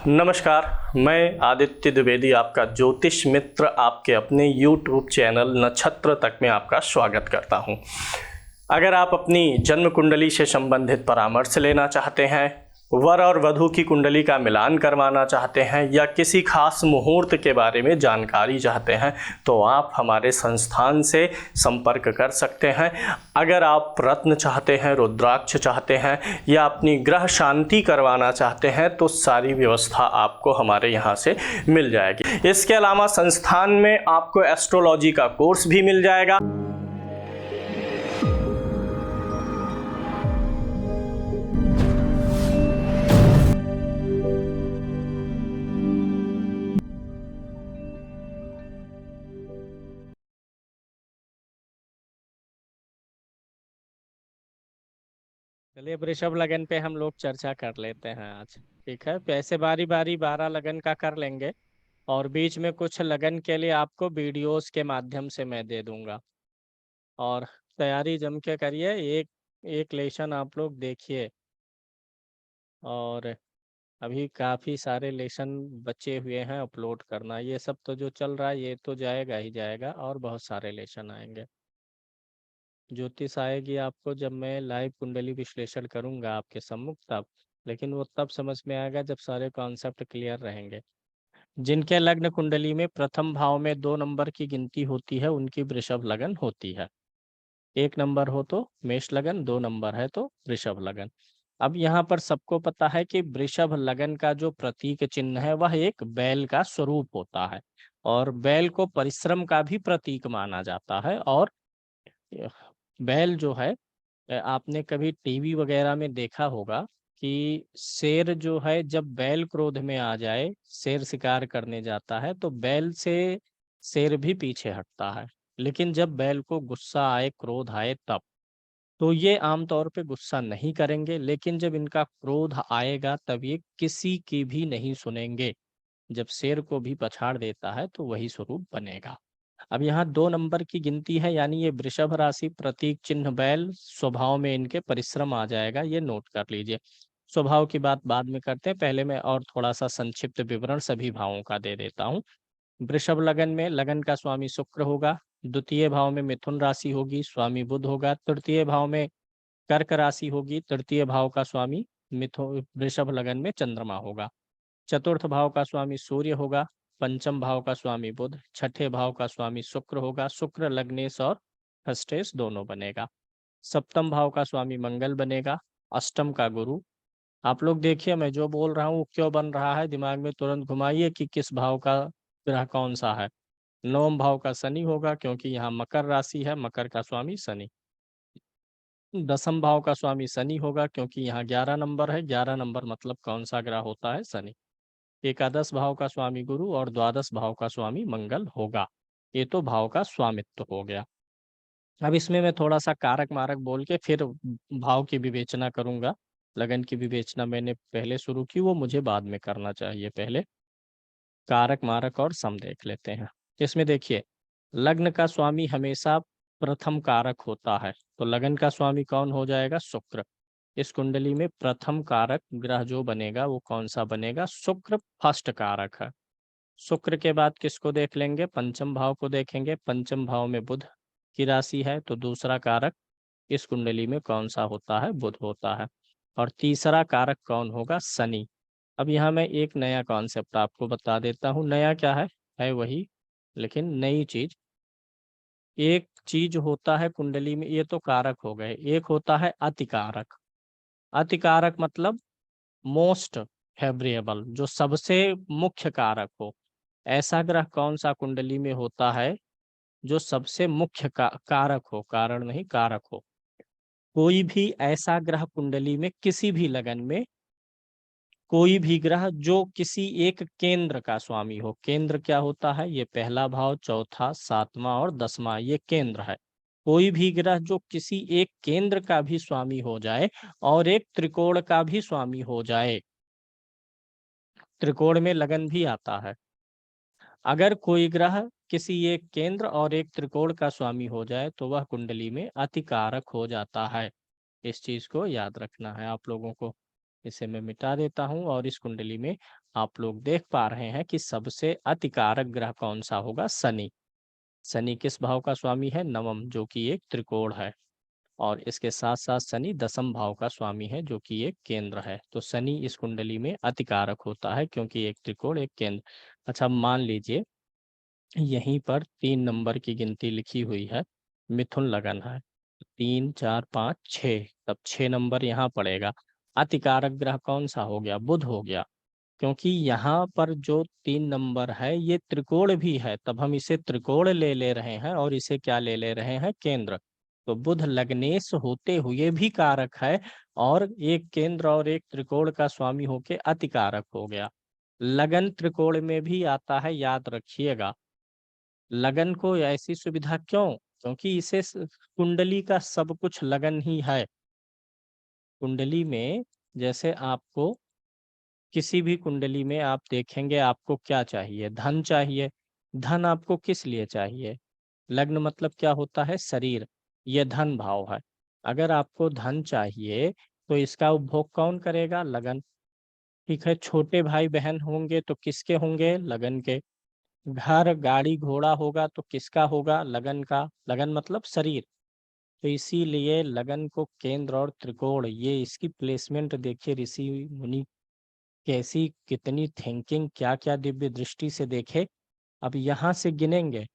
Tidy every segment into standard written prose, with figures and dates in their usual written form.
नमस्कार, मैं आदित्य द्विवेदी आपका ज्योतिष मित्र आपके अपने YouTube चैनल नक्षत्र तक में आपका स्वागत करता हूं। अगर आप अपनी जन्म कुंडली से संबंधित परामर्श लेना चाहते हैं, वर और वधू की कुंडली का मिलान करवाना चाहते हैं या किसी खास मुहूर्त के बारे में जानकारी चाहते हैं तो आप हमारे संस्थान से संपर्क कर सकते हैं। अगर आप रत्न चाहते हैं, रुद्राक्ष चाहते हैं या अपनी ग्रह शांति करवाना चाहते हैं तो सारी व्यवस्था आपको हमारे यहाँ से मिल जाएगी। इसके अलावा संस्थान में आपको एस्ट्रोलॉजी का कोर्स भी मिल जाएगा। चलिए वृषभ लगन पे हम लोग चर्चा कर लेते हैं आज। ठीक है, पैसे बारी बारी 12 लगन का कर लेंगे और बीच में कुछ लगन के लिए आपको वीडियोस के माध्यम से मैं दे दूंगा और तैयारी जम के करिए। एक एक लेसन आप लोग देखिए और अभी काफ़ी सारे लेसन बचे हुए हैं अपलोड करना। ये सब तो जो चल रहा है ये तो जाएगा ही जाएगा और बहुत सारे लेसन आएंगे। ज्योतिष आएगी आपको जब मैं लाइव कुंडली विश्लेषण करूंगा आपके सम्मुख तब, लेकिन वो तब समझ में आएगा जब सारे कॉन्सेप्ट क्लियर रहेंगे। जिनके लग्न कुंडली में प्रथम भाव में 2 नंबर की गिनती होती है उनकी वृषभ लगन होती है। 1 नंबर हो तो मेष लगन, 2 नंबर है तो वृषभ लगन। अब यहाँ पर सबको पता है कि वृषभ लगन का जो प्रतीक चिन्ह है वह एक बैल का स्वरूप होता है और बैल को परिश्रम का भी प्रतीक माना जाता है। और बैल जो है, आपने कभी टीवी वगैरह में देखा होगा कि शेर जो है जब बैल क्रोध में आ जाए, शेर शिकार करने जाता है तो बैल से शेर भी पीछे हटता है। लेकिन जब बैल को गुस्सा आए, क्रोध आए तब तो ये आमतौर पे गुस्सा नहीं करेंगे, लेकिन जब इनका क्रोध आएगा तब ये किसी की भी नहीं सुनेंगे। जब शेर को भी पछाड़ देता है तो वही स्वरूप बनेगा। अब यहाँ 2 नंबर की गिनती है, यानी ये वृषभ राशि प्रतीक चिन्ह बैल, स्वभाव में इनके परिश्रम आ जाएगा, ये नोट कर लीजिए। स्वभाव की बात बाद में करते हैं, पहले मैं और थोड़ा सा संक्षिप्त विवरण सभी भावों का दे देता हूँ। वृषभ लगन में लगन का स्वामी शुक्र होगा, द्वितीय भाव में मिथुन राशि होगी, स्वामी बुध होगा। तृतीय भाव में कर्क राशि होगी, तृतीय भाव का स्वामी मिथुन वृषभ लगन में चंद्रमा होगा। चतुर्थ भाव का स्वामी सूर्य होगा, पंचम भाव का स्वामी बुध, छठे भाव का स्वामी शुक्र होगा। शुक्र लग्नेश और हस्तेश दोनों बनेगा। सप्तम भाव का स्वामी मंगल बनेगा, अष्टम का गुरु। आप लोग देखिए मैं जो बोल रहा हूँ क्यों बन रहा है, दिमाग में तुरंत घुमाइए कि किस भाव का ग्रह कौन सा है। नवम भाव का शनि होगा क्योंकि यहाँ मकर राशि है, मकर का स्वामी शनि। दसम भाव का स्वामी शनि होगा क्योंकि यहाँ 11 नंबर है, 11 नंबर मतलब कौन सा ग्रह होता है, शनि। एकादश भाव का स्वामी गुरु और द्वादश भाव का स्वामी मंगल होगा। ये तो भाव का स्वामित्व हो गया। अब इसमें मैं थोड़ा सा कारक मारक बोल के फिर भाव की विवेचना करूंगा। लगन की विवेचना मैंने पहले शुरू की, वो मुझे बाद में करना चाहिए। पहले कारक मारक और सम देख लेते हैं। इसमें देखिए, लग्न का स्वामी हमेशा प्रथम कारक होता है, तो लगन का स्वामी कौन हो जाएगा, शुक्र। इस कुंडली में प्रथम कारक ग्रह जो बनेगा वो कौन सा बनेगा, शुक्र फर्स्ट कारक है। शुक्र के बाद किसको देख लेंगे, पंचम भाव को देखेंगे। पंचम भाव में बुध की राशि है तो दूसरा कारक इस कुंडली में कौन सा होता है, बुध होता है। और तीसरा कारक कौन होगा, शनि। अब यहाँ मैं एक नया कॉन्सेप्ट आपको बता देता हूँ। नया क्या है वही, लेकिन नई चीज। एक चीज होता है कुंडली में, ये तो कारक हो गए, एक होता है अतिकारक। अतिकारक मतलब मोस्ट फेवरेबल, जो सबसे मुख्य कारक हो। ऐसा ग्रह कौन सा कुंडली में होता है जो सबसे मुख्य कारक हो, कारण नहीं कारक हो। कोई भी ऐसा ग्रह कुंडली में किसी भी लगन में, कोई भी ग्रह जो किसी एक केंद्र का स्वामी हो। केंद्र क्या होता है, ये पहला भाव, चौथा, सातवां और 10वां, ये केंद्र है। कोई भी ग्रह जो किसी एक केंद्र का भी स्वामी हो जाए और एक त्रिकोण का भी स्वामी हो जाए, त्रिकोण में लगन भी आता है। अगर कोई ग्रह किसी एक केंद्र और एक त्रिकोण का स्वामी हो जाए तो वह कुंडली में अतिकारक हो जाता है। इस चीज को याद रखना है आप लोगों को। इसे मैं मिटा देता हूं और इस कुंडली में आप लोग देख पा रहे हैं कि सबसे अतिकारक ग्रह कौन सा होगा? शनि। शनि किस भाव का स्वामी है? नवम, जो कि एक त्रिकोण है। और इसके साथ साथ शनि दसम भाव का स्वामी है, जो कि एक केंद्र है। तो शनि इस कुंडली में अतिकारक होता है, क्योंकि एक त्रिकोण एक केंद्र। अच्छा, मान लीजिए यहीं पर 3 नंबर की गिनती लिखी हुई है, मिथुन लगन है, 3 4 5 6, तब 6 नंबर यहाँ पड़ेगा। अतिकारक ग्रह कौन सा हो गया? बुध हो गया। क्योंकि यहाँ पर जो 3 नंबर है ये त्रिकोण भी है, तब हम इसे त्रिकोण ले ले रहे हैं और इसे क्या ले ले रहे हैं? केंद्र। तो बुध लग्नेश होते हुए भी कारक है, और एक केंद्र और एक त्रिकोण का स्वामी होके अतिकारक हो गया। लगन त्रिकोण में भी आता है, याद रखिएगा। लगन को ऐसी सुविधा क्यों? क्योंकि इसे कुंडली का सब कुछ लगन ही है। कुंडली में जैसे आपको किसी भी कुंडली में आप देखेंगे, आपको क्या चाहिए? धन चाहिए। धन आपको किस लिए चाहिए? लग्न मतलब क्या होता है? शरीर। ये धन भाव है। अगर आपको धन चाहिए तो इसका उपभोग कौन करेगा? लगन। ठीक है, छोटे भाई बहन होंगे तो किसके होंगे? लगन के। घर गाड़ी घोड़ा होगा तो किसका होगा? लगन का। लगन मतलब शरीर। तो इसीलिए लगन को केंद्र और त्रिकोण, ये इसकी प्लेसमेंट देखिए, ऋषि मुनि कैसी, कितनी थिंकिंग, क्या क्या दिव्य दृष्टि से देखे। अब यहाँ से गिनेंगे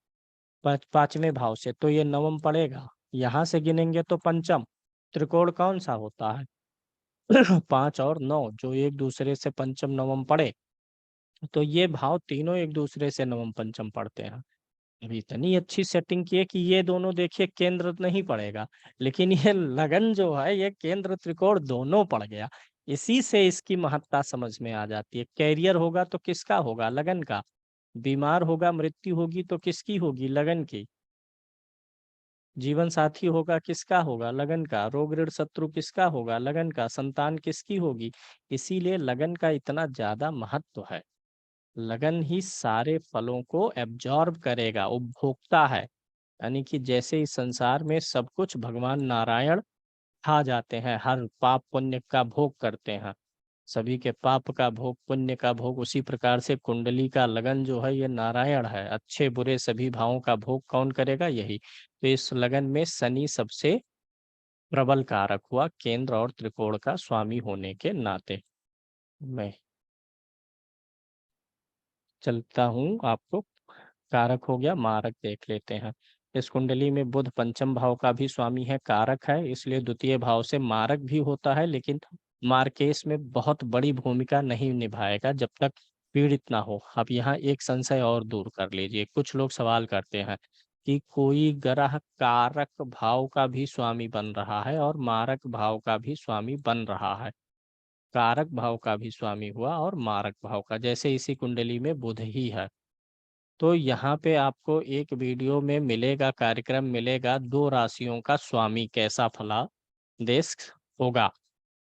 पांचवें भाव से तो ये नवम पड़ेगा, यहाँ से गिनेंगे तो पंचम। त्रिकोण कौन सा होता है? 5 और 9, जो एक दूसरे से पंचम नवम पड़े, तो ये भाव तीनों एक दूसरे से नवम पंचम पढ़ते हैं। अभी इतनी अच्छी सेटिंग की है कि ये दोनों देखिए केंद्र नहीं पड़ेगा, लेकिन ये लगन जो है ये केंद्र त्रिकोण दोनों पड़ गया। इसी से इसकी महत्ता समझ में आ जाती है। कैरियर होगा तो किसका होगा? लगन का। बीमार होगा, मृत्यु होगी तो किसकी होगी? लगन की। जीवन साथी होगा, किसका होगा? लगन का। रोग ऋण शत्रु किसका होगा? लगन का। संतान किसकी होगी? इसीलिए लगन का इतना ज्यादा महत्व है। लगन ही सारे फलों को एब्जॉर्ब करेगा, उपभोक्ता है। यानी कि जैसे इस संसार में सब कुछ भगवान नारायण खा जाते हैं, हर पाप पुण्य का भोग करते हैं, सभी के पाप का भोग पुण्य का भोग, उसी प्रकार से कुंडली का लगन जो है ये नारायण है। अच्छे बुरे सभी भावों का भोग कौन करेगा? यही। तो इस लगन में शनि सबसे प्रबल कारक हुआ, केंद्र और त्रिकोण का स्वामी होने के नाते। मैं चलता हूँ, आपको कारक हो गया, मारक देख लेते हैं। इस कुंडली में बुध पंचम भाव का भी स्वामी है, कारक है, इसलिए द्वितीय भाव से मारक भी होता है, लेकिन मार्केश में बहुत बड़ी भूमिका नहीं निभाएगा जब तक पीड़ित ना हो। अब यहाँ एक संशय और दूर कर लीजिए। कुछ लोग सवाल करते हैं कि कोई ग्रह कारक भाव का भी स्वामी बन रहा है और मारक भाव का भी स्वामी बन रहा है। कारक भाव का भी स्वामी हुआ और मारक भाव का, जैसे इसी कुंडली में बुध ही है। तो यहाँ पे आपको एक वीडियो में मिलेगा, कार्यक्रम मिलेगा, 2 राशियों का स्वामी कैसा फलादेश होगा।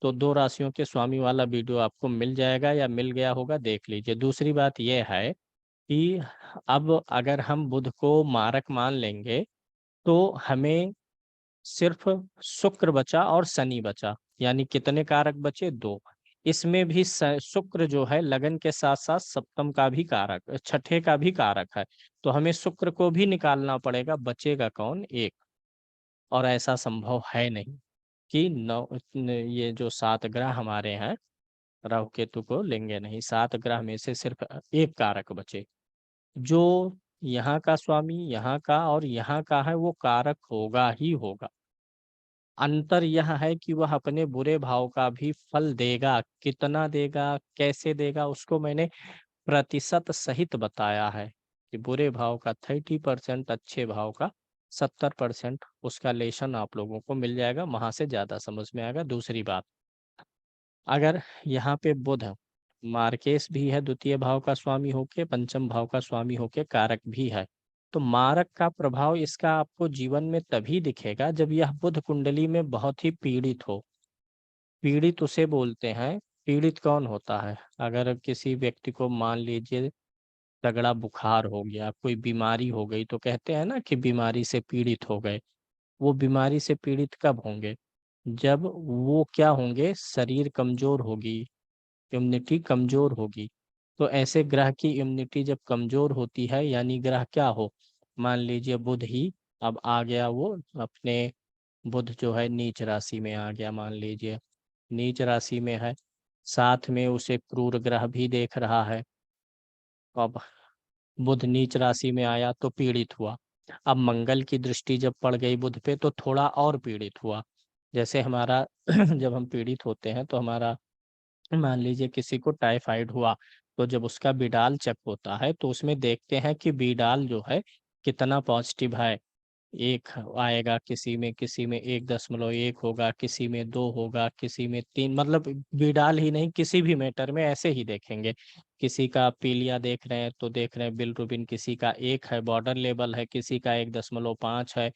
तो 2 राशियों के स्वामी वाला वीडियो आपको मिल जाएगा या मिल गया होगा, देख लीजिए। दूसरी बात यह है कि अब अगर हम बुध को मारक मान लेंगे तो हमें सिर्फ शुक्र बचा और शनि बचा, यानी कितने कारक बचे? 2। इसमें भी शुक्र जो है लगन के साथ साथ सप्तम का भी कारक, छठे का भी कारक है। तो हमें शुक्र को भी निकालना पड़ेगा, बचेगा कौन? 1। और ऐसा संभव है नहीं कि ये जो 7 ग्रह हमारे हैं, राहु केतु को लेंगे नहीं, 7 ग्रह में से सिर्फ एक कारक बचे, जो यहाँ का स्वामी, यहाँ का और यहाँ का है, वो कारक होगा ही होगा। अंतर यह है कि वह अपने बुरे भाव का भी फल देगा। कितना देगा, कैसे देगा, उसको मैंने प्रतिशत सहित बताया है कि बुरे भाव का 30%, अच्छे भाव का 70%, उसका लेशन आप लोगों को मिल जाएगा, वहां से ज्यादा समझ में आएगा। दूसरी बात, अगर यहाँ पे बुध मार्केश भी है, द्वितीय भाव का स्वामी होके, पंचम भाव का स्वामी होके कारक भी है, तो मारक का प्रभाव इसका आपको जीवन में तभी दिखेगा जब यह बुध कुंडली में बहुत ही पीड़ित हो। पीड़ित उसे बोलते हैं, पीड़ित कौन होता है? अगर किसी व्यक्ति को मान लीजिए तगड़ा बुखार हो गया, कोई बीमारी हो गई, तो कहते हैं ना कि बीमारी से पीड़ित हो गए। वो बीमारी से पीड़ित कब होंगे? जब वो क्या होंगे? शरीर कमजोर होगी, इम्यूनिटी कमजोर होगी, तो ऐसे ग्रह की इम्यूनिटी जब कमजोर होती है, यानी ग्रह क्या हो, मान लीजिए बुध ही अब आ गया, वो अपने बुध जो है नीच राशि में आ गया, मान लीजिए नीच राशि में है, साथ में उसे क्रूर ग्रह भी देख रहा है। अब बुध नीच राशि में आया तो पीड़ित हुआ। अब मंगल की दृष्टि जब पड़ गई बुध पे तो थोड़ा और पीड़ित हुआ। जैसे हमारा जब हम पीड़ित होते हैं तो हमारा, मान लीजिए किसी को टाइफाइड हुआ, तो जब उसका बिडाल चेक होता है तो उसमें देखते हैं कि बिडाल जो है कितना पॉजिटिव है। एक आएगा, किसी में 1.1 होगा, किसी में 2 होगा, किसी में 3, मतलब बिडाल ही नहीं, किसी भी मैटर में ऐसे ही देखेंगे। किसी का पीलिया देख रहे हैं तो देख रहे हैं बिलरुबिन, किसी का 1 है, बॉर्डर लेवल है, किसी का 1.5 है,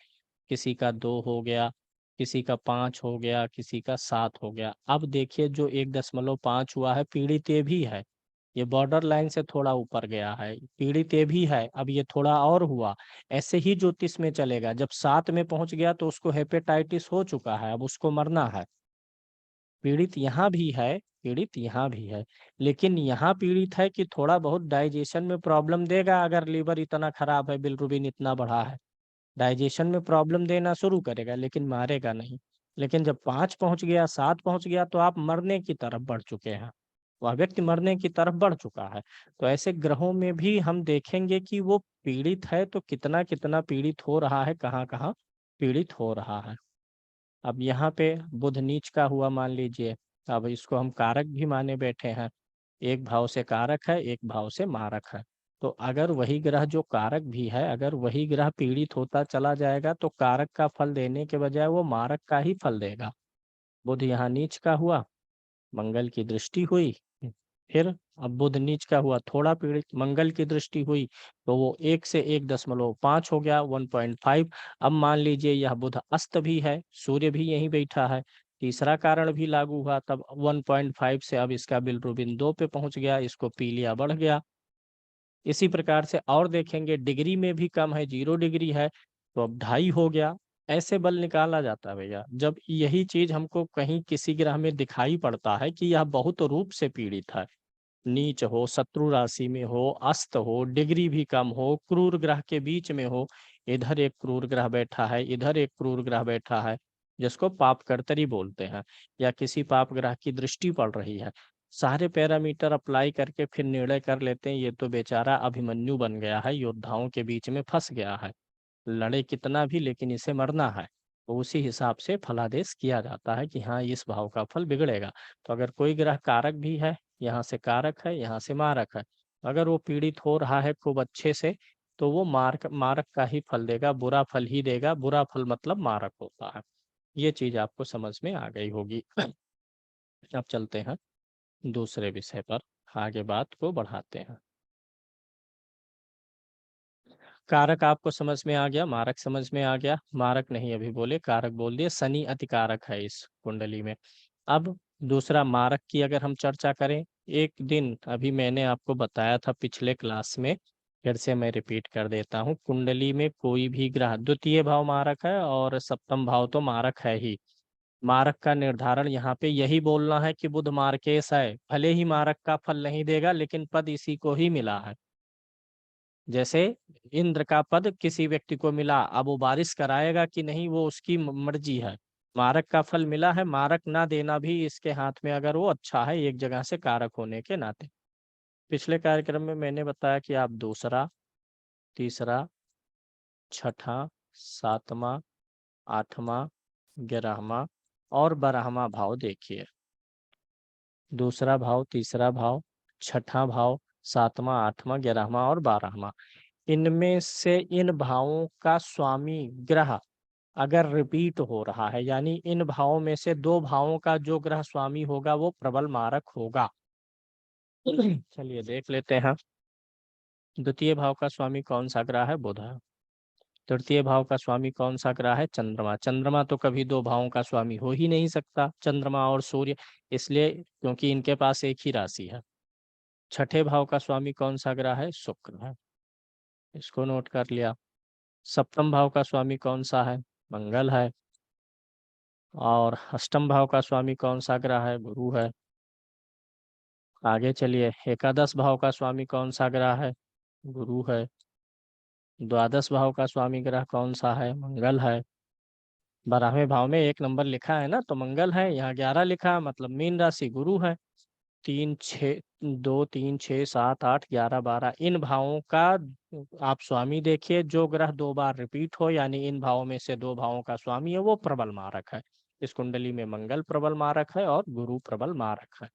किसी का 2 हो गया, किसी का 5 हो गया, किसी का 7 हो गया। अब देखिए जो 1.5 हुआ है, पीड़ित ये भी है, ये बॉर्डर लाइन से थोड़ा ऊपर गया है, पीड़ित ये भी है, अब ये थोड़ा और हुआ। ऐसे ही ज्योतिष में चलेगा, जब 7 में पहुंच गया तो उसको हेपेटाइटिस हो चुका है, अब उसको मरना है। पीड़ित यहाँ भी है, पीड़ित यहाँ भी है, लेकिन यहाँ पीड़ित है कि थोड़ा बहुत डाइजेशन में प्रॉब्लम देगा, अगर लीवर इतना खराब है, बिलिरुबिन इतना बढ़ा है, डाइजेशन में प्रॉब्लम देना शुरू करेगा, लेकिन मारेगा नहीं। लेकिन जब 5 पहुंच गया, 7 पहुंच गया, तो आप मरने की तरफ बढ़ चुके हैं, वह व्यक्ति मरने की तरफ बढ़ चुका है। तो ऐसे ग्रहों में भी हम देखेंगे कि वो पीड़ित है तो कितना कितना पीड़ित हो रहा है, कहाँ कहाँ पीड़ित हो रहा है। अब यहाँ पे बुध नीच का हुआ मान लीजिए, अब इसको हम कारक भी माने बैठे हैं, एक भाव से कारक है, एक भाव से मारक है। तो अगर वही ग्रह जो कारक भी है, अगर वही ग्रह पीड़ित होता चला जाएगा तो कारक का फल देने के बजाय वो मारक का ही फल देगा। बुध यहाँ नीच का हुआ, मंगल की दृष्टि हुई, फिर अब बुध नीच का हुआ, थोड़ा पीड़ित, मंगल की दृष्टि हुई, तो वो 1 से 1.5 हो गया, 1.5। अब मान लीजिए यह बुध अस्त भी है, सूर्य भी यहीं बैठा है, तीसरा कारण भी लागू हुआ, तब 1.5 से अब इसका बिलिरुबिन 2 पे पहुंच गया, इसको पीलिया बढ़ गया। इसी प्रकार से और देखेंगे, डिग्री में भी कम है, 0 डिग्री है, तो अब 2.5 हो गया। ऐसे बल निकाला जाता है भैया। जब यही चीज हमको कहीं किसी ग्रह में दिखाई पड़ता है कि यह बहुत रूप से पीड़ित है, नीच हो, शत्रु राशि में हो, अस्त हो, डिग्री भी कम हो, क्रूर ग्रह के बीच में हो, इधर एक क्रूर ग्रह बैठा है, इधर एक क्रूर ग्रह बैठा है, जिसको पाप कर्तरी बोलते हैं, या किसी पाप ग्रह की दृष्टि पड़ रही है, सारे पैरामीटर अप्लाई करके फिर निर्णय कर लेते हैं ये तो बेचारा अभिमन्यु बन गया है, योद्धाओं के बीच में फंस गया है, लड़े कितना भी लेकिन इसे मरना है। तो उसी हिसाब से फलादेश किया जाता है कि हाँ इस भाव का फल बिगड़ेगा। तो अगर कोई ग्रह कारक भी है, यहाँ से कारक है, यहाँ से मारक है, अगर वो पीड़ित हो रहा है खूब अच्छे से, तो वो मारक मारक का ही फल देगा, बुरा फल ही देगा, बुरा फल मतलब मारक होता है। ये चीज आपको समझ में आ गई होगी। अब चलते हैं दूसरे विषय पर, आगे बात को बढ़ाते हैं। कारक आपको समझ में आ गया, मारक समझ में आ गया, मारक नहीं अभी बोले, कारक बोल दिए, शनि अति कारक है इस कुंडली में। अब दूसरा मारक की अगर हम चर्चा करें, एक दिन अभी मैंने आपको बताया था पिछले क्लास में, फिर से मैं रिपीट कर देता हूँ, कुंडली में कोई भी ग्रह द्वितीय भाव मारक है और सप्तम भाव तो मारक है ही। मारक का निर्धारण यहाँ पे यही बोलना है कि बुध मार्केश है, भले ही मारक का फल नहीं देगा लेकिन पद इसी को ही मिला है। जैसे इंद्र का पद किसी व्यक्ति को मिला, अब वो बारिश कराएगा कि नहीं वो उसकी मर्जी है। मारक का फल मिला है, मारक ना देना भी इसके हाथ में, अगर वो अच्छा है एक जगह से कारक होने के नाते। पिछले कार्यक्रम में मैंने बताया कि आप दूसरा, तीसरा, छठा, सातवां, आठवां, 11वां और 12वां भाव देखिए। दूसरा भाव, तीसरा भाव, छठा भाव, सातवां, आठवां, 11वां और 12वां, इनमें से इन भावों का स्वामी ग्रह अगर रिपीट हो रहा है, यानी इन भावों में से 2 भावों का जो ग्रह स्वामी होगा वो प्रबल मारक होगा। चलिए देख लेते हैं। द्वितीय भाव का स्वामी कौन सा ग्रह है? बुध है। तृतीय भाव का स्वामी कौन सा ग्रह है? चंद्रमा। चंद्रमा तो कभी 2 भावों का स्वामी हो ही नहीं सकता, चंद्रमा और सूर्य, इसलिए क्योंकि इनके पास एक ही राशि है। छठे भाव का स्वामी कौन सा ग्रह है? शुक्र है, इसको नोट कर लिया। सप्तम भाव का स्वामी कौन सा है? मंगल है। और अष्टम भाव का स्वामी कौन सा ग्रह है? गुरु है। आगे चलिए, एकादश भाव का स्वामी कौन सा ग्रह है? गुरु है। द्वादश भाव का स्वामी ग्रह कौन सा है? मंगल है। 12वें भाव में 1 नंबर लिखा है ना, तो मंगल है। यहाँ 11 लिखा है, मतलब मीन राशि, गुरु है। 3 6 2 3 6 7 8 11 12 इन भावों का आप स्वामी देखिए। जो ग्रह 2 बार रिपीट हो, यानी इन भावों में से 2 भावों का स्वामी है, वो प्रबल मारक है। इस कुंडली में मंगल प्रबल मारक है और गुरु प्रबल मारक है।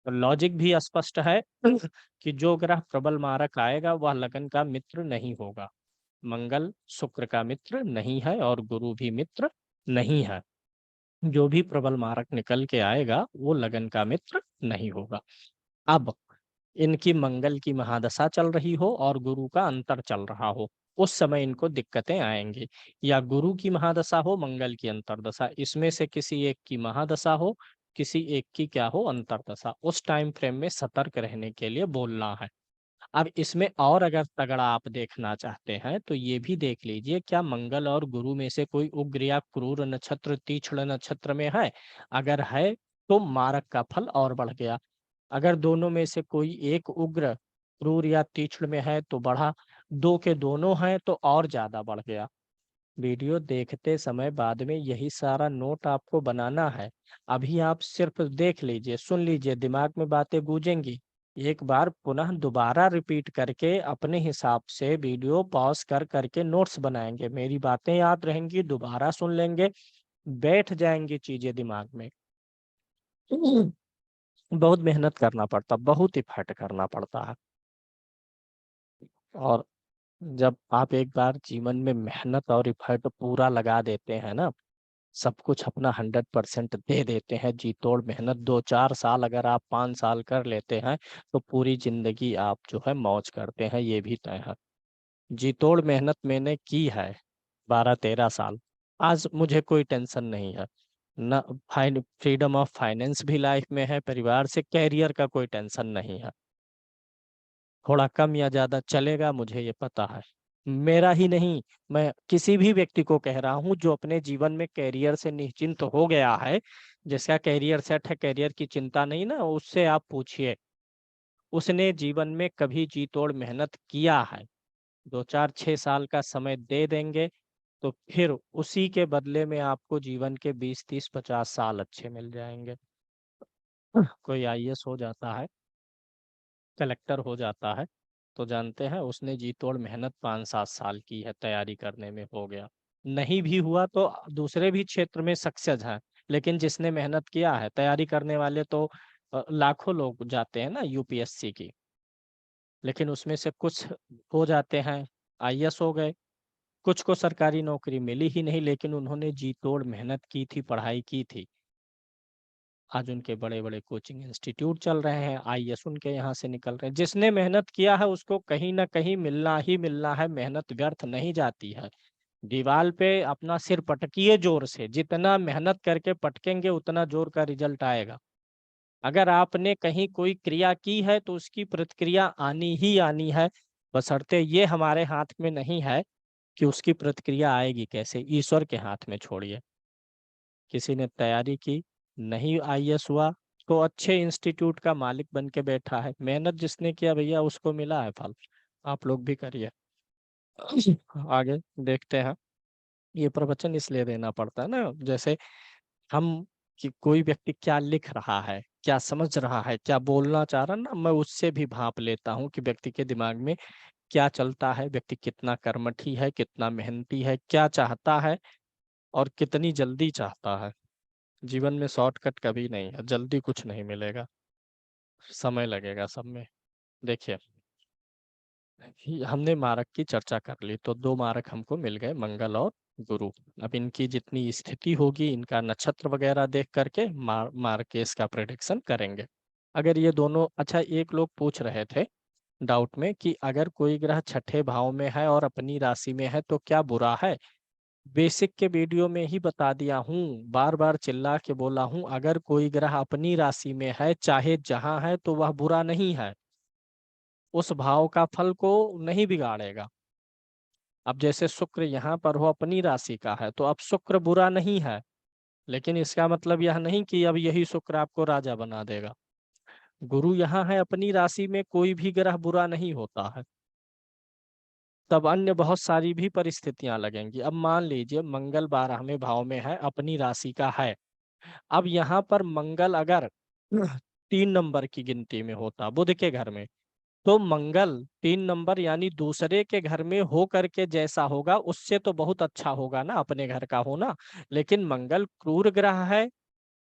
तो लॉजिक भी स्पष्ट है कि जो ग्रह प्रबल मारक आएगा वह लगन का मित्र नहीं होगा। मंगल शुक्र का मित्र नहीं है और गुरु भी मित्र नहीं है। जो भी प्रबल मारक निकल के आएगा वो लगन का मित्र नहीं होगा। अब इनकी मंगल की महादशा चल रही हो और गुरु का अंतर चल रहा हो, उस समय इनको दिक्कतें आएंगी। या गुरु की महादशा हो, मंगल की अंतरदशा, इसमें से किसी एक की महादशा हो, किसी एक की क्या हो, अंतरदशा, उस टाइम फ्रेम में सतर्क रहने के लिए बोलना है। अब इसमें और अगर तगड़ा आप देखना चाहते हैं तो ये भी देख लीजिए, क्या मंगल और गुरु में से कोई उग्र या क्रूर नक्षत्र तीक्ष्ण नक्षत्र में है? अगर है तो मारक का फल और बढ़ गया। अगर दोनों में से कोई एक उग्र, क्रूर या तीक्ष्ण में है तो बढ़ा, दो के दोनों हैं तो और ज्यादा बढ़ गया। वीडियो देखते समय बाद में यही सारा नोट आपको बनाना है। अभी आप सिर्फ देख लीजिए, सुन लीजिए, दिमाग में बातें गूंजेंगी। एक बार पुनः दोबारा रिपीट करके अपने हिसाब से वीडियो पॉज कर करके नोट्स बनाएंगे। मेरी बातें याद रहेंगी, दोबारा सुन लेंगे, बैठ जाएंगी चीजें दिमाग में। बहुत मेहनत करना पड़ता, बहुत इफर्ट करना पड़ता है। और जब आप एक बार जीवन में मेहनत और इफर्ट पूरा लगा देते हैं ना, सब कुछ अपना 100% दे देते हैं, जी तोड़ मेहनत, 2 4 साल अगर आप 5 साल कर लेते हैं तो पूरी जिंदगी आप जो है मौज करते हैं, ये भी तय है। जी तोड़ मेहनत मैंने की है 12 13 साल। आज मुझे कोई टेंशन नहीं है ना। फ्रीडम ऑफ फाइनेंस भी लाइफ में है, परिवार से, कैरियर का कोई टेंशन नहीं है। थोड़ा कम या ज्यादा चलेगा, मुझे ये पता है। मेरा ही नहीं, मैं किसी भी व्यक्ति को कह रहा हूँ जो अपने जीवन में कैरियर से निश्चिंत हो गया है, जिसका कैरियर सेट है, कैरियर की चिंता नहीं ना, उससे आप पूछिए, उसने जीवन में कभी जी तोड़ मेहनत किया है। 2 4 6 साल का समय दे देंगे तो फिर उसी के बदले में आपको जीवन के 20 30 50 साल अच्छे मिल जाएंगे। कोई आईएएस हो जाता है, कलेक्टर हो जाता है, तो जानते हैं उसने जी तोड़ मेहनत 5 7 साल की है, तैयारी करने में हो गया। नहीं भी हुआ तो दूसरे भी क्षेत्र में सक्सेस है, लेकिन जिसने मेहनत किया है, तैयारी करने वाले तो लाखों लोग जाते हैं ना यूपीएससी की, लेकिन उसमें से कुछ हो जाते हैं, आईएएस हो गए। कुछ को सरकारी नौकरी मिली ही नहीं, लेकिन उन्होंने जी तोड़ मेहनत की थी, पढ़ाई की थी। आज उनके बड़े बड़े कोचिंग इंस्टीट्यूट चल रहे हैं, आईएएस उनके यहाँ से निकल रहे हैं। जिसने मेहनत किया है उसको कहीं ना कहीं मिलना ही मिलना है, मेहनत व्यर्थ नहीं जाती है। दीवार पे अपना सिर पटकिए जोर से, जितना मेहनत करके पटकेंगे उतना जोर का रिजल्ट आएगा। अगर आपने कहीं कोई क्रिया की है तो उसकी प्रतिक्रिया आनी ही आनी है, बशर्ते ये हमारे हाथ में नहीं है कि उसकी प्रतिक्रिया आएगी कैसे, ईश्वर के हाथ में छोड़िए। किसी ने तैयारी की, नहीं आईएएस हुआ, तो अच्छे इंस्टीट्यूट का मालिक बन के बैठा है। मेहनत जिसने किया भैया उसको मिला है फल। आप लोग भी करिए। आगे देखते हैं। ये प्रवचन इसलिए देना पड़ता है ना, जैसे हम, कि कोई व्यक्ति क्या लिख रहा है, क्या समझ रहा है, क्या बोलना चाह रहा है ना, मैं उससे भी भाप लेता हूँ कि व्यक्ति के दिमाग में क्या चलता है, व्यक्ति कितना कर्मठी है, कितना मेहनती है, क्या चाहता है और कितनी जल्दी चाहता है। जीवन में शॉर्टकट कभी नहीं है, जल्दी कुछ नहीं मिलेगा, समय लगेगा सब में। देखिए, हमने मारक की चर्चा कर ली, तो 2 मारक हमको मिल गए, मंगल और गुरु। अब इनकी जितनी स्थिति होगी, इनका नक्षत्र वगैरह देख करके मार के इसका प्रेडिक्शन करेंगे। अगर ये दोनों, अच्छा एक लोग पूछ रहे थे डाउट में कि अगर कोई ग्रह छठे भाव में है और अपनी राशि में है तो क्या बुरा है? बेसिक के वीडियो में ही बता दिया हूँ, बार बार चिल्ला के बोला हूँ, अगर कोई ग्रह अपनी राशि में है, चाहे जहां है, तो वह बुरा नहीं है, उस भाव का फल को नहीं बिगाड़ेगा। अब जैसे शुक्र यहाँ पर हो, अपनी राशि का है, तो अब शुक्र बुरा नहीं है, लेकिन इसका मतलब यह नहीं कि अब यही शुक्र आपको राजा बना देगा। गुरु यहाँ है अपनी राशि में, कोई भी ग्रह बुरा नहीं होता है, तब अन्य बहुत सारी भी परिस्थितियां लगेंगी। अब मान लीजिए मंगल 12वें भाव में है, अपनी राशि का है। अब यहाँ पर मंगल अगर 3 नंबर की गिनती में होता बुध के घर में, तो मंगल 3 नंबर यानी दूसरे के घर में हो करके जैसा होगा उससे तो बहुत अच्छा होगा ना अपने घर का होना। लेकिन मंगल क्रूर ग्रह है,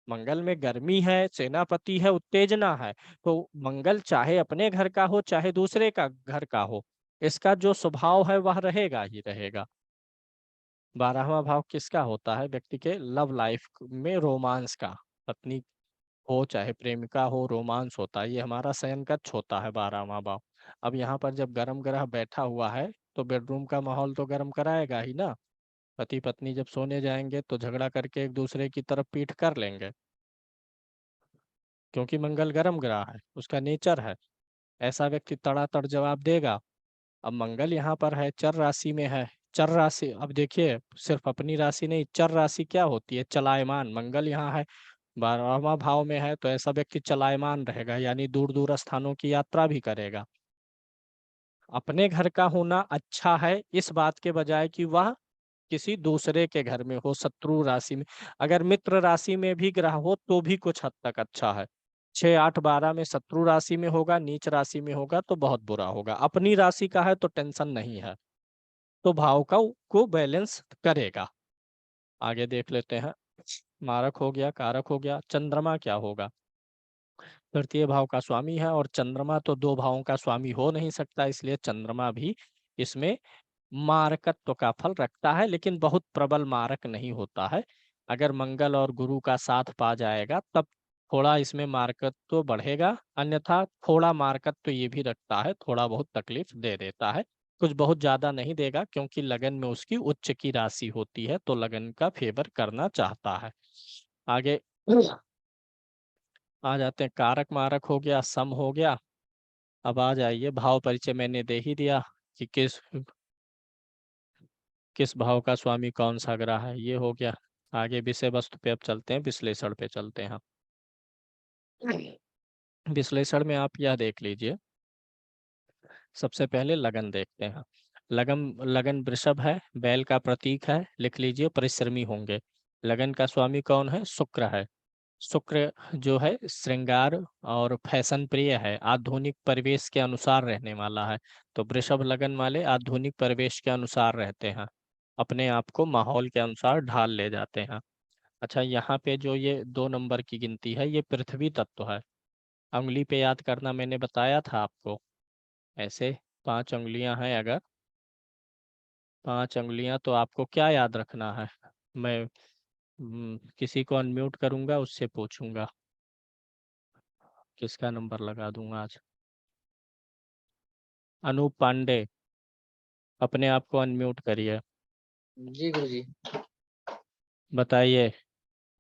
मंगल में गर्मी है, सेनापति है, उत्तेजना है। तो मंगल चाहे अपने घर का हो चाहे दूसरे का घर का हो, इसका जो स्वभाव है वह रहेगा ही रहेगा। 12वां भाव किसका होता है? व्यक्ति के लव लाइफ में रोमांस का, पत्नी हो चाहे प्रेमिका हो, रोमांस होता है। ये हमारा शयन कक्ष होता है 12वां भाव। अब यहाँ पर जब गर्म ग्रह बैठा हुआ है तो बेडरूम का माहौल तो गर्म कराएगा ही ना। पति पत्नी जब सोने जाएंगे तो झगड़ा करके एक दूसरे की तरफ पीठ कर लेंगे, क्योंकि मंगल गर्म ग्रह है, उसका नेचर है। ऐसा व्यक्ति तड़ातड़ जवाब देगा। अब मंगल यहाँ पर है, चर राशि में है। चर राशि, अब देखिए सिर्फ अपनी राशि नहीं, चर राशि क्या होती है? चलायमान। मंगल यहाँ है, 12वां भाव में है, तो ऐसा व्यक्ति चलायमान रहेगा, यानी दूर दूर स्थानों की यात्रा भी करेगा। अपने घर का होना अच्छा है इस बात के बजाय कि वह किसी दूसरे के घर में हो, शत्रु राशि में। अगर मित्र राशि में भी ग्रह हो तो भी कुछ हद तक अच्छा है। 6, 8, 12 में शत्रु राशि में होगा, नीच राशि में होगा तो बहुत बुरा होगा। अपनी राशि का है तो टेंशन नहीं है, तो भाव का को बैलेंस करेगा। आगे देख लेते हैं। मारक हो गया, कारक हो गया, चंद्रमा क्या होगा? तृतीय भाव का स्वामी है, और चंद्रमा तो 2 भावों का स्वामी हो नहीं सकता, इसलिए चंद्रमा भी इसमें मारकत्व का फल रखता है, लेकिन बहुत प्रबल मारक नहीं होता है। अगर मंगल और गुरु का साथ पा जाएगा तब थोड़ा इसमें मारकत्व बढ़ेगा, अन्यथा थोड़ा मारकत्व ये भी रखता है, थोड़ा बहुत तकलीफ दे देता है। कुछ बहुत ज्यादा नहीं देगा, क्योंकि लगन में उसकी उच्च की राशि होती है, तो लगन का फेवर करना चाहता है। आगे आ जाते हैं। कारक मारक हो गया, सम हो गया। अब आ जाइए, भाव परिचय मैंने दे ही दिया कि किस भाव का स्वामी कौन सा ग्रह है, ये हो गया। आगे विषय वस्तु पे अब चलते हैं, विश्लेषण पे चलते हैं। विश्लेषण में आप यह देख लीजिए, सबसे पहले लगन देखते हैं। लगन लगन वृषभ है, बैल का प्रतीक है, लिख लीजिए परिश्रमी होंगे। लगन का स्वामी कौन है? शुक्र है। शुक्र जो है श्रृंगार और फैशन प्रिय है, आधुनिक परिवेश के अनुसार रहने वाला है। तो वृषभ लगन वाले आधुनिक परिवेश के अनुसार रहते हैं, अपने आप को माहौल के अनुसार ढाल ले जाते हैं। अच्छा, यहाँ पे जो ये 2 नंबर की गिनती है ये पृथ्वी तत्व है। उंगली पे याद करना मैंने बताया था आपको। ऐसे 5 उंगलियां हैं, अगर 5 उंगलियां, तो आपको क्या याद रखना है? मैं किसी को अनम्यूट करूंगा, उससे पूछूंगा किसका नंबर लगा दूंगा आज। अनूप पांडे, अपने आप को अनम्यूट करिए। जी गुरुजी। बताइए,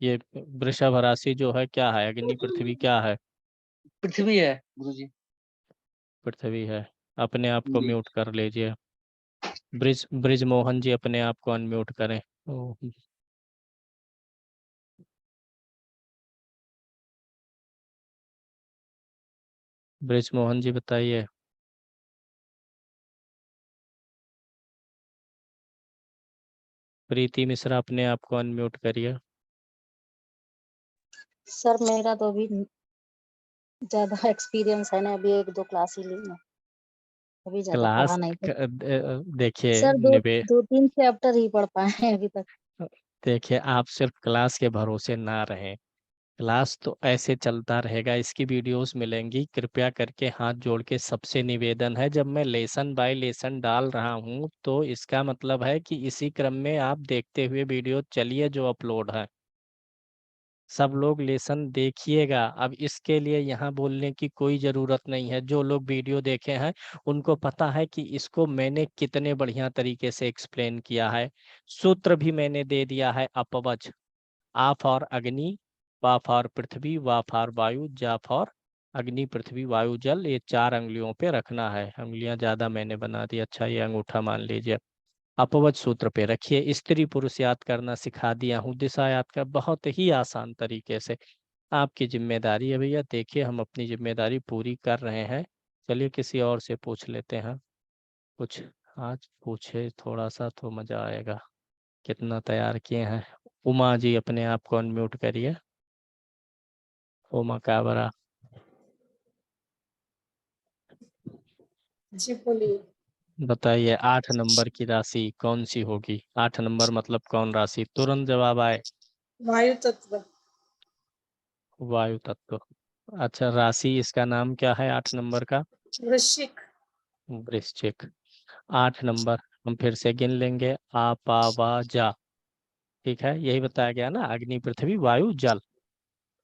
ये वृषभ राशि जो है क्या है? अग्नि पृथ्वी क्या है? पृथ्वी है गुरुजी। पृथ्वी है। अपने आप को जी। म्यूट कर लीजिए। ब्रिज ब्रिज मोहन जी, अपने आप को अनम्यूट करें। ओह, ब्रिज मोहन जी बताइए। प्रीति मिश्रा, अपने आप को अनम्यूट करिए। सर मेरा तो अभी ज्यादा एक्सपीरियंस है ना, अभी 1-2 क्लास ही ली है, अभी ज्यादा पढ़ा क्लास नहीं था देखिए सर। दो निबे 2-3 चैप्टर ही पढ़ पाए हैं अभी तक। देखिए, आप सिर्फ क्लास के भरोसे ना रहें। क्लास तो ऐसे चलता रहेगा, इसकी वीडियोस मिलेंगी। कृपया करके हाथ जोड़ के सबसे निवेदन है, जब मैं लेसन बाय लेसन डाल रहा हूं तो इसका मतलब है कि इसी क्रम में आप देखते हुए वीडियो चलिए जो अपलोड है। सब लोग लेसन देखिएगा। अब इसके लिए यहाँ बोलने की कोई ज़रूरत नहीं है। जो लोग वीडियो देखे हैं उनको पता है कि इसको मैंने कितने बढ़िया तरीके से एक्सप्लेन किया है। सूत्र भी मैंने दे दिया है, अपवज। आ फॉर अग्नि, वा फॉर पृथ्वी, वा फॉर वायु, जा फॉर अग्नि पृथ्वी वायु जल। ये 4 उंगलियों पे रखना है। उंगलियां ज्यादा मैंने बना दी। अच्छा, ये अंगूठा मान लीजिए। अपवज सूत्र पे रखिए। स्त्री पुरुष याद करना सिखा दिया हूँ, दिशा याद कर बहुत ही आसान तरीके से। आपकी जिम्मेदारी है भैया, देखिए हम अपनी जिम्मेदारी पूरी कर रहे हैं। चलिए किसी और से पूछ लेते हैं कुछ। आज पूछे थोड़ा सा तो मजा आएगा। कितना तैयार किए हैं। उमा जी अपने आप को अनम्यूट करिए। उमा काबरा। जी बोलिए। बताइए 8 नंबर की राशि कौन सी होगी? 8 नंबर मतलब कौन राशि? तुरंत जवाब आए। वायु तत्व। वायु तत्व। अच्छा, राशि इसका नाम क्या है 8 नंबर का? वृश्चिक। वृश्चिक। 8 नंबर हम फिर से गिन लेंगे। आ पा वा जा। ठीक है, यही बताया गया ना, अग्नि पृथ्वी वायु जल।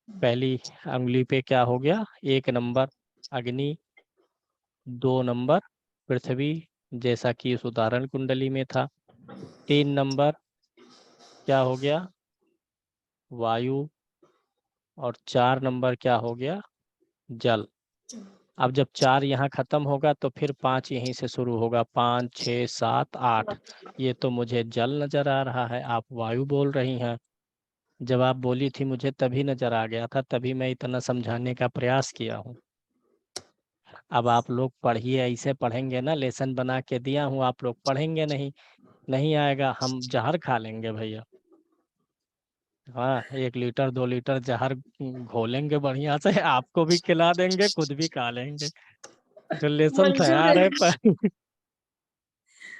पहली उंगली पे क्या हो गया? 1 नंबर अग्नि, 2 नंबर पृथ्वी, जैसा कि उस उदाहरण कुंडली में था। 3 नंबर क्या हो गया? वायु। और 4 नंबर क्या हो गया? जल। अब जब 4 यहाँ खत्म होगा तो फिर 5 यहीं से शुरू होगा। 5 6 7 8। ये तो मुझे जल नजर आ रहा है, आप वायु बोल रही हैं। जब आप बोली थी मुझे तभी नजर आ गया था, तभी मैं इतना समझाने का प्रयास किया हूँ। अब आप लोग पढ़िए, ऐसे पढ़ेंगे ना, लेसन बना के दिया हूँ, आप लोग पढ़ेंगे नहीं। नहीं आएगा, हम जहर खा लेंगे भैया। हाँ, 1 लीटर 2 लीटर जहर घोलेंगे बढ़िया से, आपको भी खिला देंगे, खुद भी खा लेंगे। तो लेसन मंजूर तैयार है। है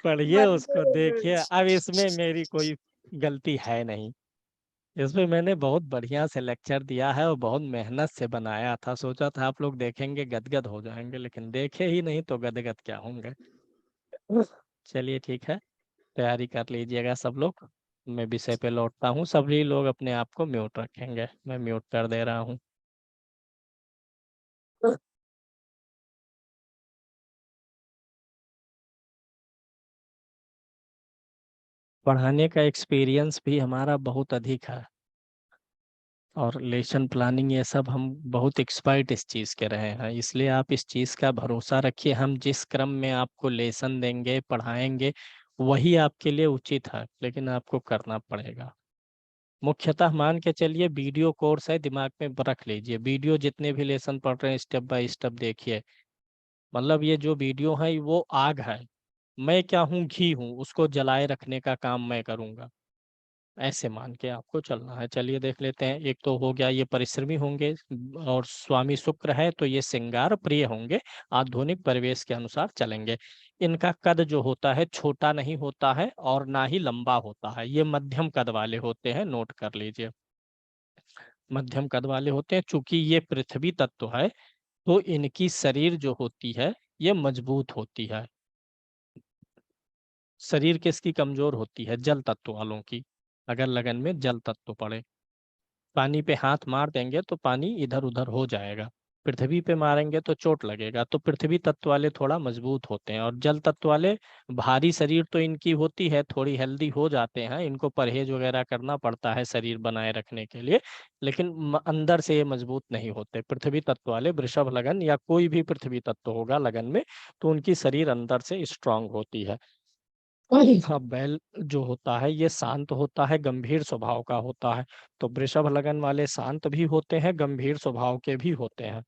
पढ़िए उसको, मंजूर है देखिए। गुरुजी। अब इसमें मेरी कोई गलती है नहीं। इसमें मैंने बहुत बढ़िया से लेक्चर दिया है और बहुत मेहनत से बनाया था। सोचा था आप लोग देखेंगे गदगद हो जाएंगे, लेकिन देखे ही नहीं तो गदगद क्या होंगे। चलिए ठीक है, तैयारी कर लीजिएगा सब लोग। मैं विषय पे लौटता हूँ। सभी लोग अपने आप को म्यूट रखेंगे, मैं म्यूट कर दे रहा हूँ। पढ़ाने का एक्सपीरियंस भी हमारा बहुत अधिक है, और लेसन प्लानिंग ये सब हम बहुत एक्सपर्ट इस चीज़ के रहे हैं। इसलिए आप इस चीज़ का भरोसा रखिए, हम जिस क्रम में आपको लेसन देंगे पढ़ाएंगे वही आपके लिए उचित है, लेकिन आपको करना पड़ेगा। मुख्यतः मान के चलिए वीडियो कोर्स है, दिमाग में रख लीजिए। वीडियो जितने भी लेसन पढ़ रहे हैं स्टेप बाय स्टेप देखिए। मतलब ये जो वीडियो है वो आग है, मैं क्या हूँ? घी हूँ, उसको जलाए रखने का काम मैं करूँगा। ऐसे मान के आपको चलना है। चलिए देख लेते हैं। एक तो हो गया, ये परिश्रमी होंगे और स्वामी शुक्र है तो ये श्रृंगार प्रिय होंगे, आधुनिक परिवेश के अनुसार चलेंगे। इनका कद जो होता है छोटा नहीं होता है और ना ही लंबा होता है, ये मध्यम कद वाले होते हैं, नोट कर लीजिए। मध्यम कद वाले होते हैं। चूंकि ये पृथ्वी तत्व है तो इनकी शरीर जो होती है ये मजबूत होती है। शरीर किसकी कमजोर होती है? जल तत्व वालों की। अगर लगन में जल तत्व पड़े, पानी पे हाथ मार देंगे तो पानी इधर उधर हो जाएगा, पृथ्वी पे मारेंगे तो चोट लगेगा। तो पृथ्वी तत्व वाले थोड़ा मजबूत होते हैं, और जल तत्व वाले भारी शरीर तो इनकी होती है, थोड़ी हेल्दी हो जाते हैं, इनको परहेज वगैरह करना पड़ता है शरीर बनाए रखने के लिए, लेकिन अंदर से ये मजबूत नहीं होते। पृथ्वी तत्व वाले वृषभ लगन या कोई भी पृथ्वी तत्व होगा लगन में, तो उनकी शरीर अंदर से स्ट्रांग होती है। अब बैल जो होता है ये शांत होता है, गंभीर स्वभाव का होता है। तो वृषभ लगन वाले शांत भी होते हैं, गंभीर स्वभाव के भी होते हैं।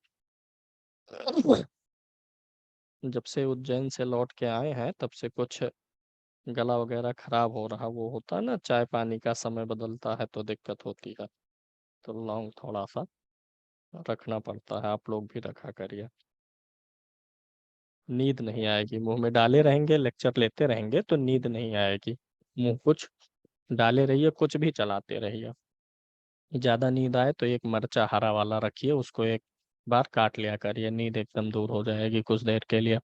जब से उज्जैन से लौट के आए हैं तब से कुछ गला वगैरह खराब हो रहा, वो होता है ना, चाय पानी का समय बदलता है तो दिक्कत होती है। तो लौंग थोड़ा सा रखना पड़ता है, आप लोग भी रखा करिए। नींद नहीं आएगी, मुंह में डाले रहेंगे, लेक्चर लेते रहेंगे तो नींद नहीं आएगी। मुंह कुछ डाले रहिए, कुछ भी चलाते रहिए। ज्यादा नींद आए तो एक मिर्चा हरा वाला रखिए, उसको एक बार काट लिया करिए, नींद एकदम दूर हो जाएगी कुछ देर के लिए।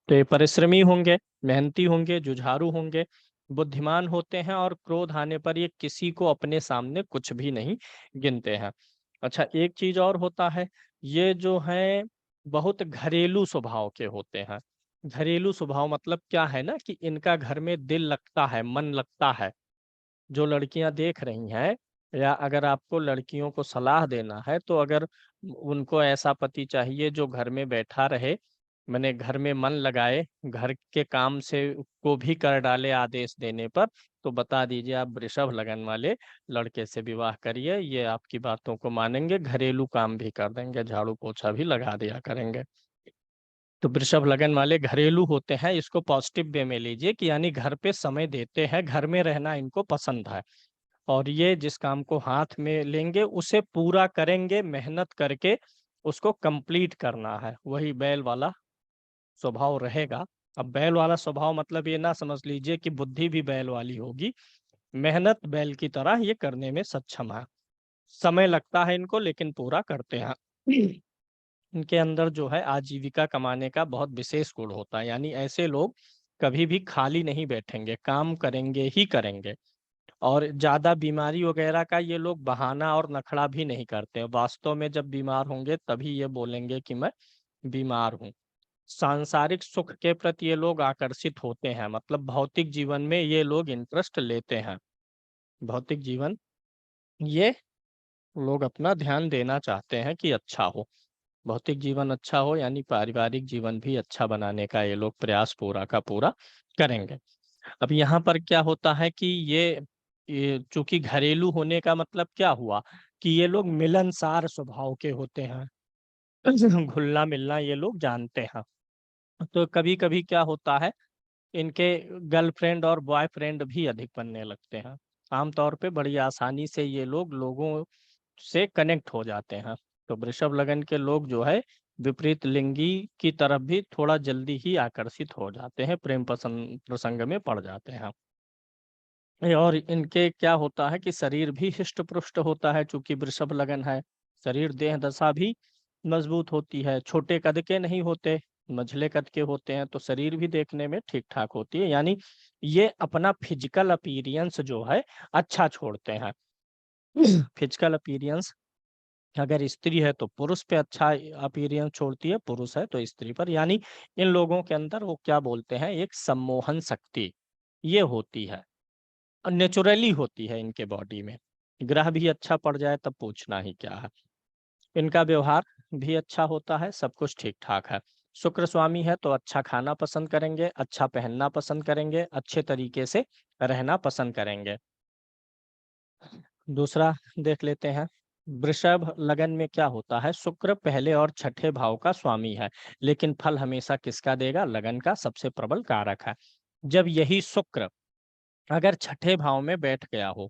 तो ये परिश्रमी होंगे, मेहनती होंगे, जुझारू होंगे, बुद्धिमान होते हैं, और क्रोध आने पर ये किसी को अपने सामने कुछ भी नहीं गिनते हैं। अच्छा, एक चीज और होता है, ये जो है बहुत घरेलू स्वभाव के होते हैं। घरेलू स्वभाव मतलब क्या है ना, कि इनका घर में दिल लगता है, मन लगता है। जो लड़कियां देख रही हैं, या अगर आपको लड़कियों को सलाह देना है, तो अगर उनको ऐसा पति चाहिए जो घर में बैठा रहे, मैंने घर में मन लगाए, घर के काम से को भी कर डाले आदेश देने पर, तो बता दीजिए आप वृषभ लगन वाले लड़के से विवाह करिए, ये आपकी बातों को मानेंगे, घरेलू काम भी कर देंगे, झाड़ू पोछा भी लगा दिया करेंगे। तो वृषभ लगन वाले घरेलू होते हैं, इसको पॉजिटिव वे में लीजिए कि यानी घर पे समय देते हैं, घर में रहना इनको पसंद है, और ये जिस काम को हाथ में लेंगे उसे पूरा करेंगे, मेहनत करके उसको कंप्लीट करना है, वही बैल वाला स्वभाव रहेगा। अब बैल वाला स्वभाव मतलब ये ना समझ लीजिए कि बुद्धि भी बैल वाली होगी, मेहनत बैल की तरह ये करने में सक्षम है, समय लगता है इनको लेकिन पूरा करते हैं। इनके अंदर जो है आजीविका कमाने का बहुत विशेष गुण होता है, यानी ऐसे लोग कभी भी खाली नहीं बैठेंगे, काम करेंगे ही करेंगे। और ज्यादा बीमारी वगैरह का ये लोग बहाना और नखड़ा भी नहीं करते, वास्तव में जब बीमार होंगे तभी ये बोलेंगे कि मैं बीमार हूँ। सांसारिक सुख के प्रति ये लोग आकर्षित होते हैं, मतलब भौतिक जीवन में ये लोग इंटरेस्ट लेते हैं, भौतिक जीवन ये लोग अपना ध्यान देना चाहते हैं कि अच्छा हो, भौतिक जीवन अच्छा हो, यानी पारिवारिक जीवन भी अच्छा बनाने का ये लोग प्रयास पूरा का पूरा करेंगे। अब यहाँ पर क्या होता है कि ये चूंकि घरेलू होने का मतलब क्या हुआ कि ये लोग मिलनसार स्वभाव के होते हैं, घुलना मिलना ये लोग जानते हैं। तो कभी कभी क्या होता है, इनके गर्लफ्रेंड और बॉयफ्रेंड भी अधिक बनने लगते हैं, आमतौर पे बड़ी आसानी से ये लोग लोगों से कनेक्ट हो जाते हैं। तो वृषभ लगन के लोग जो है विपरीत लिंगी की तरफ भी थोड़ा जल्दी ही आकर्षित हो जाते हैं, प्रेम पसंद प्रसंग में पड़ जाते हैं। और इनके क्या होता है कि शरीर भी हिष्ट पुष्ट होता है, चूंकि वृषभ लगन है, शरीर देह दशा भी मजबूत होती है, छोटे कद के नहीं होते, मझले कद के होते हैं, तो शरीर भी देखने में ठीक ठाक होती है, यानी ये अपना फिजिकल अपीरियंस जो है अच्छा छोड़ते हैं। फिजिकल अपीरियंस अगर स्त्री है तो पुरुष पे अच्छा अपीरियंस छोड़ती है, पुरुष है तो स्त्री पर, यानी इन लोगों के अंदर वो क्या बोलते हैं, एक सम्मोहन शक्ति ये होती है, नेचुरली होती है इनके बॉडी में। ग्रह भी अच्छा पड़ जाए तब पूछना ही क्या है। इनका व्यवहार भी अच्छा होता है, सब कुछ ठीक ठाक है। शुक्र स्वामी है तो अच्छा खाना पसंद करेंगे, अच्छा पहनना पसंद करेंगे, अच्छे तरीके से रहना पसंद करेंगे। दूसरा देख लेते हैं, वृषभ लगन में क्या होता है, शुक्र पहले और छठे भाव का स्वामी है, लेकिन फल हमेशा किसका देगा, लगन का सबसे प्रबल कारक है। जब यही शुक्र अगर छठे भाव में बैठ गया हो,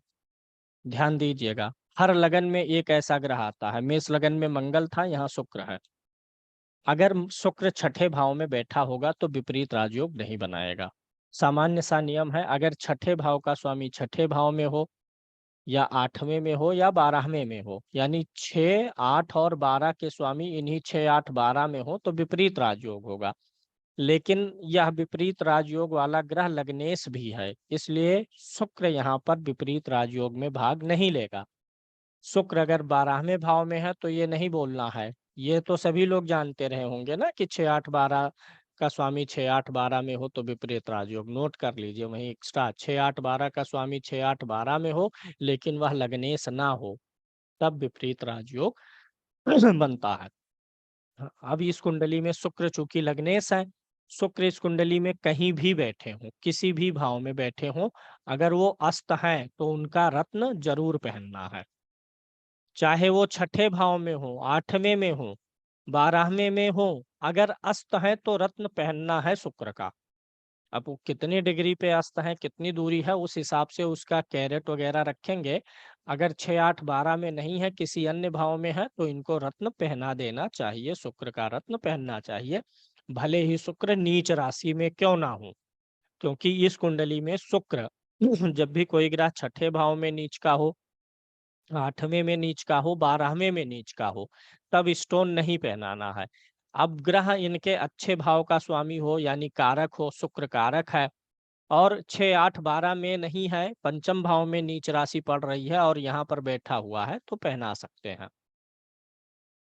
ध्यान दीजिएगा, हर लगन में एक ऐसा ग्रह आता है, मेष लगन में मंगल था, यहाँ शुक्र है, अगर शुक्र छठे भाव में बैठा होगा तो विपरीत राजयोग नहीं बनाएगा। सामान्य सा नियम है, अगर छठे भाव का स्वामी छठे भाव में हो या 8वें में हो या 12वें में हो, यानी 6, 8 और 12 के स्वामी इन्हीं 6, 8, 12 में हो तो विपरीत राजयोग होगा। लेकिन यह विपरीत राजयोग वाला ग्रह लग्नेश भी है, इसलिए शुक्र यहाँ पर विपरीत राजयोग में भाग नहीं लेगा। शुक्र अगर 12वें भाव में है तो ये नहीं बोलना है, ये तो सभी लोग जानते रहे होंगे ना कि 6, 8, 12 का स्वामी 6, 8, 12 में हो तो विपरीत राजयोग, नोट कर लीजिए वहीं एक्स्ट्रा, 6, 8, 12 का स्वामी 6, 8, 12 में हो लेकिन वह लग्नेश ना हो, तब विपरीत राजयोग बनता है। अब इस कुंडली में शुक्र चूंकि लग्नेश है, शुक्र इस कुंडली में कहीं भी बैठे हों, किसी भी भाव में बैठे हों, अगर वो अस्त हैं तो उनका रत्न जरूर पहनना है, चाहे वो छठे भाव में हो, 8वें में हो, 12वें में हो, अगर अस्त है तो रत्न पहनना है शुक्र का। अब वो कितनी डिग्री पे अस्त है, कितनी दूरी है, उस हिसाब से उसका कैरेट वगैरह रखेंगे। अगर 6, 8, 12 में नहीं है, किसी अन्य भाव में है तो इनको रत्न पहना देना चाहिए, शुक्र का रत्न पहनना चाहिए, भले ही शुक्र नीच राशि में क्यों ना हो, क्योंकि इस कुंडली में शुक्र जब भी कोई ग्रह छठे भाव में नीच का हो, 8वें में नीच का हो, 12वें में नीच का हो, तब स्टोन नहीं पहनाना है। अब ग्रह इनके अच्छे भाव का स्वामी हो, यानी कारक हो, शुक्र कारक है, और 6, 8, 12 में नहीं है, पंचम भाव में नीच राशि पड़ रही है और यहाँ पर बैठा हुआ है तो पहना सकते हैं।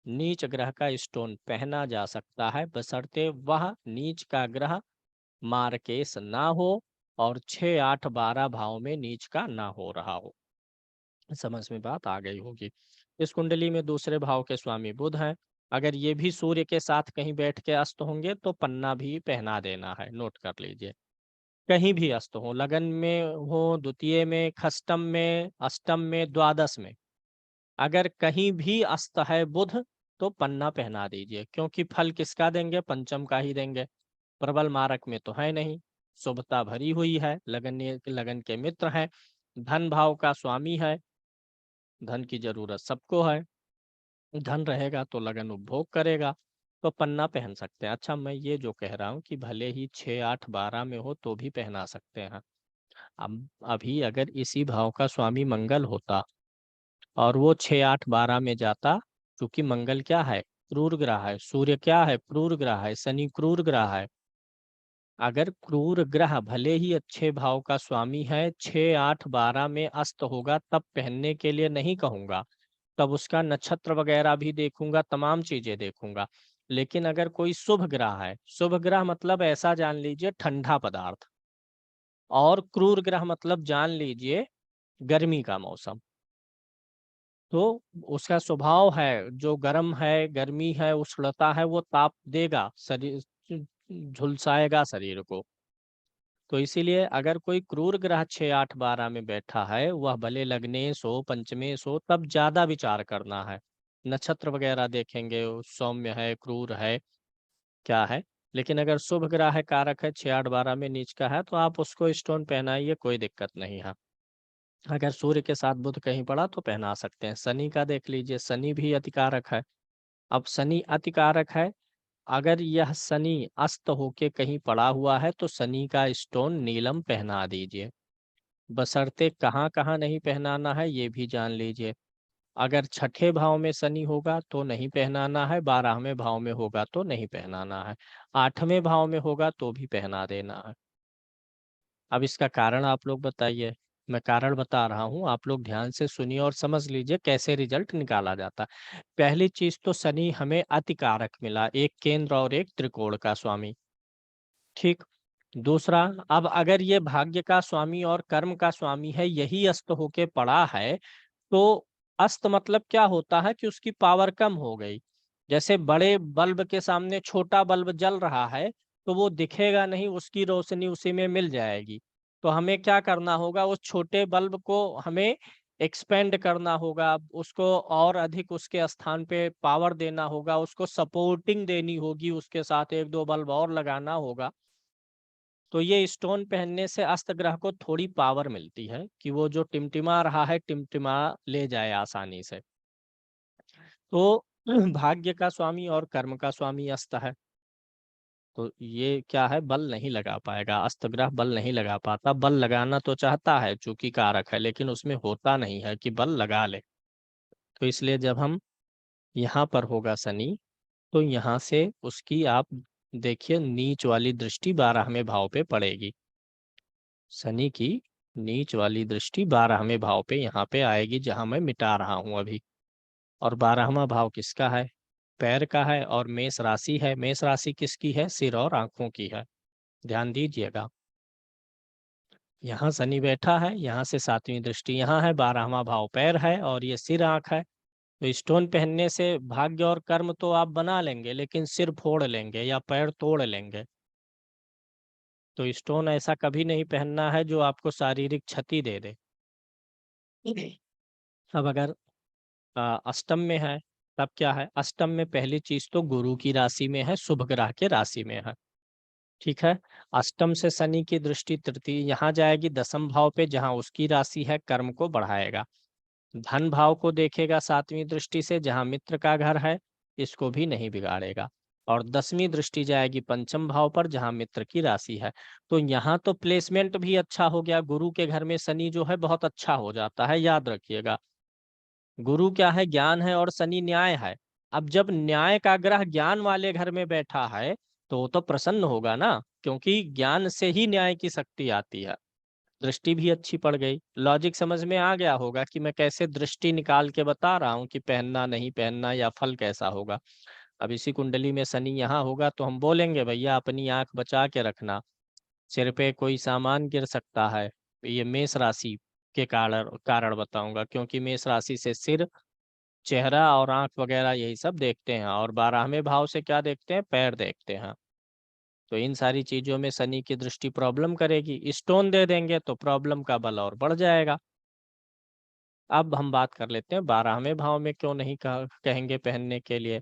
नीच ग्रह का स्टोन पहना जा सकता है, बशर्ते वह नीच का ग्रह मार्केश ना हो और 6, 8, 12 भाव में नीच का ना हो रहा हो। समझ में बात आ गई होगी। इस कुंडली में दूसरे भाव के स्वामी बुध हैं, अगर ये भी सूर्य के साथ कहीं बैठ के अस्त होंगे तो पन्ना भी पहना देना है, नोट कर लीजिए। कहीं भी अस्त हो, लगन में हो, द्वितीय में, खष्टम में, अष्टम में, द्वादश में, अगर कहीं भी अस्त है बुध तो पन्ना पहना दीजिए, क्योंकि फल किसका देंगे? पंचम का ही देंगे। प्रबल मारक में तो है नहीं, शुभता भरी हुई है, लगन के मित्र हैं, धन भाव का स्वामी है, धन की जरूरत सबको है, धन रहेगा तो लगन उपभोग करेगा, तो पन्ना पहन सकते हैं। अच्छा, मैं ये जो कह रहा हूँ कि भले ही 6, 8, 12 में हो तो भी पहना सकते हैं। अब अभी अगर इसी भाव का स्वामी मंगल होता और वो 6, 8, 12 में जाता, क्योंकि मंगल क्या है? क्रूर ग्रह है। सूर्य क्या है? क्रूर ग्रह है। शनि क्रूर ग्रह है। अगर क्रूर ग्रह भले ही अच्छे भाव का स्वामी है, 6, 8, 12 में अस्त होगा, तब पहनने के लिए नहीं कहूंगा, तब उसका नक्षत्र वगैरह भी देखूंगा, तमाम चीजें देखूंगा। लेकिन अगर कोई शुभ ग्रह है, शुभ ग्रह मतलब ऐसा जान लीजिए ठंडा पदार्थ, और क्रूर ग्रह मतलब जान लीजिए गर्मी का मौसम, तो उसका स्वभाव है जो गर्म है, गर्मी है, उष्णता है, वो ताप देगा, शरीर झुलसाएगा शरीर को। तो इसीलिए अगर कोई क्रूर ग्रह 6, 8, 12 में बैठा है, वह भले लग्नेश हो, पंचमेश हो, तब ज्यादा विचार करना है। नक्षत्र वगैरह देखेंगे, वो सौम्य है, क्रूर है, क्या है। लेकिन अगर शुभ ग्रह है, कारक है, 6, 8, 12 में नीच का है, तो आप उसको स्टोन पहनाइए, कोई दिक्कत नहीं है। अगर सूर्य के साथ बुध कहीं पड़ा तो पहना सकते हैं। शनि का देख लीजिए, शनि भी अतिकारक है। अब शनि अतिकारक है, अगर यह शनि अस्त होके कहीं पड़ा हुआ है तो शनि का स्टोन नीलम पहना दीजिए। बशर्ते कहाँ कहाँ नहीं पहनाना है ये भी जान लीजिए। अगर छठे भाव में शनि होगा तो नहीं पहनाना है, 12वें भाव में होगा तो नहीं पहनाना है, 8वें भाव में होगा तो भी पहना देना है। अब इसका कारण आप लोग बताइए। मैं कारण बता रहा हूँ, आप लोग ध्यान से सुनिए और समझ लीजिए कैसे रिजल्ट निकाला जाता है। पहली चीज तो शनि हमें अतिकारक मिला, एक केंद्र और एक त्रिकोण का स्वामी। ठीक। दूसरा, अब अगर ये भाग्य का स्वामी और कर्म का स्वामी है, यही अस्त होके पड़ा है, तो अस्त मतलब क्या होता है कि उसकी पावर कम हो गई। जैसे बड़े बल्ब के सामने छोटा बल्ब जल रहा है, तो वो दिखेगा नहीं, उसकी रोशनी उसी में मिल जाएगी। तो हमें क्या करना होगा? उस छोटे बल्ब को हमें एक्सपेंड करना होगा, उसको और अधिक उसके स्थान पे पावर देना होगा, उसको सपोर्टिंग देनी होगी, उसके साथ 1, 2 बल्ब और लगाना होगा। तो ये स्टोन पहनने से अस्त ग्रह को थोड़ी पावर मिलती है कि वो जो टिमटिमा रहा है, टिमटिमा ले जाए आसानी से। तो भाग्य का स्वामी और कर्म का स्वामी अस्त है, तो ये क्या है? बल नहीं लगा पाएगा, अस्त ग्रह बल नहीं लगा पाता। बल लगाना तो चाहता है चूंकि कारक है, लेकिन उसमें होता नहीं है कि बल लगा ले। तो इसलिए जब हम यहाँ पर होगा शनि, तो यहाँ से उसकी आप देखिए नीच वाली दृष्टि 12वें भाव पे पड़ेगी। शनि की नीच वाली दृष्टि 12वें भाव पे यहाँ पे आएगी, जहां मैं मिटा रहा हूं अभी। और 12वां भाव किसका है? पैर का है, और मेष राशि है। मेष राशि किसकी है? सिर और आंखों की है। ध्यान दीजिएगा, यहाँ शनि बैठा है, यहाँ से 7वीं दृष्टि यहाँ है, 12वां भाव पैर है और ये सिर आंख है। तो स्टोन पहनने से भाग्य और कर्म तो आप बना लेंगे, लेकिन सिर फोड़ लेंगे या पैर तोड़ लेंगे। तो स्टोन ऐसा कभी नहीं पहनना है जो आपको शारीरिक क्षति दे दे। अब अगर अष्टम में है, तब क्या है? अष्टम में पहली चीज तो गुरु की राशि में है, शुभ ग्रह के राशि में है। ठीक है। अष्टम से शनि की दृष्टि तृतीय यहाँ जाएगी 10वें भाव पे, जहाँ उसकी राशि है, कर्म को बढ़ाएगा। धन भाव को देखेगा 7वीं दृष्टि से, जहाँ मित्र का घर है, इसको भी नहीं बिगाड़ेगा। और 10वीं दृष्टि जाएगी पंचम भाव पर, जहाँ मित्र की राशि है। तो यहाँ तो प्लेसमेंट भी अच्छा हो गया, गुरु के घर में शनि जो है बहुत अच्छा हो जाता है, याद रखिएगा। गुरु क्या है? ज्ञान है, और शनि न्याय है। अब जब न्याय का ग्रह ज्ञान वाले घर में बैठा है, तो वो तो प्रसन्न होगा ना, क्योंकि ज्ञान से ही न्याय की शक्ति आती है। दृष्टि भी अच्छी पड़ गई। लॉजिक समझ में आ गया होगा कि मैं कैसे दृष्टि निकाल के बता रहा हूँ कि पहनना नहीं पहनना या फल कैसा होगा। अब इसी कुंडली में शनि यहाँ होगा तो हम बोलेंगे भैया अपनी आंख बचा के रखना, सिर पे कोई सामान गिर सकता है। ये मेष राशि के कारण कारण बताऊंगा, क्योंकि मेष राशि से सिर, चेहरा और आंख वगैरह यही सब देखते हैं, और 12वें भाव से क्या देखते हैं? पैर देखते हैं। तो इन सारी चीजों में शनि की दृष्टि प्रॉब्लम करेगी। स्टोन दे देंगे तो प्रॉब्लम का बल और बढ़ जाएगा। अब हम बात कर लेते हैं 12वें भाव में क्यों नहीं कहेंगे पहनने के लिए।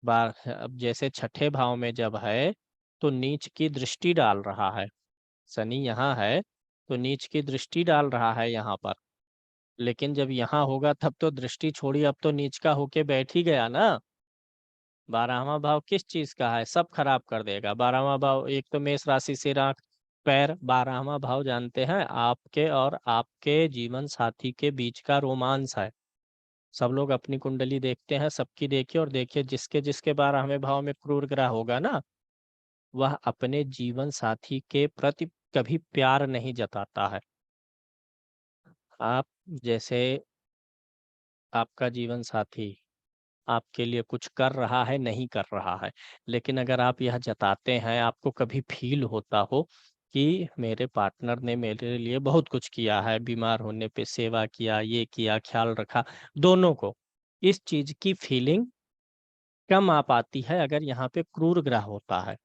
अब जैसे छठे भाव में जब है तो नीच की दृष्टि डाल रहा है, शनि यहाँ है तो नीच की दृष्टि डाल रहा है यहाँ पर। लेकिन जब यहाँ होगा तब तो दृष्टि छोड़ी, अब तो नीच का होके बैठ ही गया ना। 12वां भाव किस चीज का है, सब खराब कर देगा। 12वां भाव एक तो मेष राशि से आंख पैर। 12वां भाव जानते हैं आपके और आपके जीवन साथी के बीच का रोमांस है। सब लोग अपनी कुंडली देखते हैं, सबकी देखिए और देखिए जिसके जिसके 12वें भाव में क्रूर ग्रह होगा ना, वह अपने जीवन साथी के प्रति कभी प्यार नहीं जताता है। आप जैसे आपका जीवन साथी आपके लिए कुछ कर रहा है, नहीं कर रहा है, लेकिन अगर आप यह जताते हैं, आपको कभी फील होता हो कि मेरे पार्टनर ने मेरे लिए बहुत कुछ किया है, बीमार होने पे सेवा किया, ये किया, ख्याल रखा, दोनों को, इस चीज की फीलिंग कम आ पाती है अगर यहाँ पे क्रूर ग्रह होता है।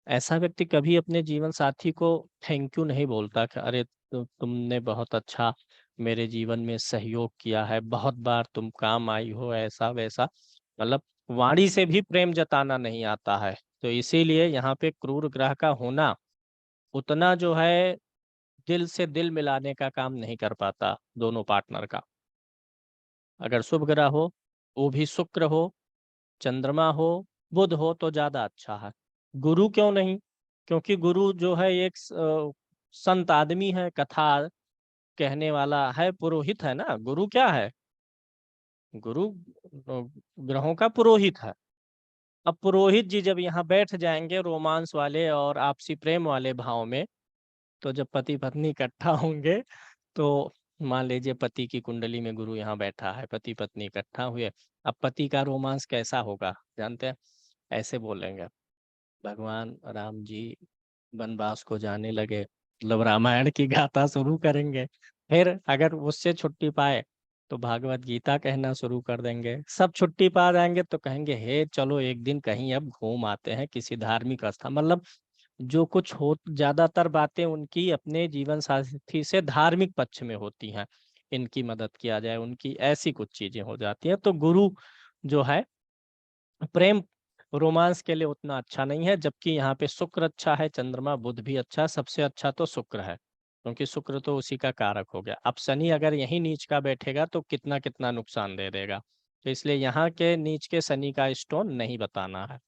ऐसा व्यक्ति कभी अपने जीवन साथी को थैंक यू नहीं बोलता कि अरे तुमने बहुत अच्छा मेरे जीवन में सहयोग किया है, बहुत बार तुम काम आई हो, ऐसा वैसा, मतलब वाणी से भी प्रेम जताना नहीं आता है। तो इसीलिए यहाँ पे क्रूर ग्रह का होना उतना जो है दिल से दिल मिलाने का काम नहीं कर पाता दोनों पार्टनर का। अगर शुभ ग्रह हो, वो भी शुक्र हो, चंद्रमा हो, बुध हो तो ज्यादा अच्छा है। गुरु क्यों नहीं? क्योंकि गुरु जो है एक संत आदमी है, कथा कहने वाला है, पुरोहित है ना। गुरु क्या है? गुरु ग्रहों का पुरोहित है। अब पुरोहित जी जब यहाँ बैठ जाएंगे रोमांस वाले और आपसी प्रेम वाले भाव में, तो जब पति पत्नी इकट्ठा होंगे तो मान लीजिए पति की कुंडली में गुरु यहाँ बैठा है, पति पत्नी इकट्ठा हुए, अब पति का रोमांस कैसा होगा जानते हैं? ऐसे बोलेंगे, भगवान राम जी वनवास को जाने लगे, मतलब रामायण की गाथा शुरू करेंगे। फिर अगर उससे छुट्टी पाए तो भागवत गीता कहना शुरू कर देंगे। सब छुट्टी पा जाएंगे तो कहेंगे हे चलो एक दिन कहीं अब घूम आते हैं किसी धार्मिक स्थान। मतलब जो कुछ हो, ज्यादातर बातें उनकी अपने जीवन साथी से धार्मिक पक्ष में होती हैं, इनकी मदद किया जाए, उनकी ऐसी कुछ चीजें हो जाती हैं। तो गुरु जो है प्रेम रोमांस के लिए उतना अच्छा नहीं है। जबकि यहाँ पे शुक्र अच्छा है, चंद्रमा बुध भी अच्छा है, सबसे अच्छा तो शुक्र है क्योंकि शुक्र तो उसी का कारक हो गया। अब शनि अगर यही नीच का बैठेगा तो कितना कितना नुकसान दे देगा। तो इसलिए यहाँ के नीच के शनि का स्टोन नहीं बताना है,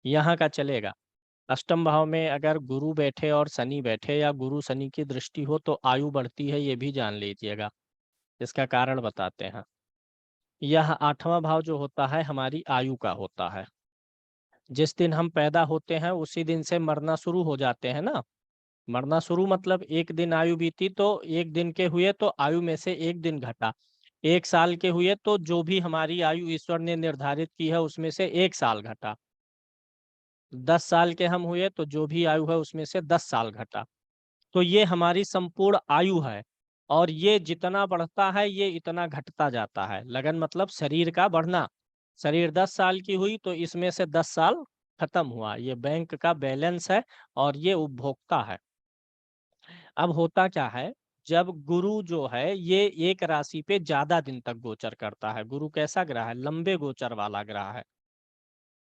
यहाँ का चलेगा। अष्टम भाव में अगर गुरु बैठे और शनि बैठे या गुरु शनि की दृष्टि हो तो आयु बढ़ती है, ये भी जान लीजिएगा। इसका कारण बताते हैं। यह 8वां भाव जो होता है हमारी आयु का होता है। जिस दिन हम पैदा होते हैं उसी दिन से मरना शुरू हो जाते हैं ना। मरना शुरू मतलब एक दिन आयु बीती तो एक दिन के हुए तो आयु में से एक दिन घटा। 1 साल के हुए तो जो भी हमारी आयु ईश्वर ने निर्धारित की है उसमें से 1 साल घटा। 10 साल के हम हुए तो जो भी आयु है उसमें से 10 साल घटा। तो ये हमारी संपूर्ण आयु है और ये जितना बढ़ता है ये इतना घटता जाता है। लगन मतलब शरीर का बढ़ना। शरीर 10 साल की हुई तो इसमें से 10 साल खत्म हुआ, ये बैंक का बैलेंस है और ये उपभोक्ता है। अब होता क्या है, जब गुरु जो है ये एक राशि पे ज्यादा दिन तक गोचर करता है। गुरु कैसा ग्रह है? लंबे गोचर वाला ग्रह है,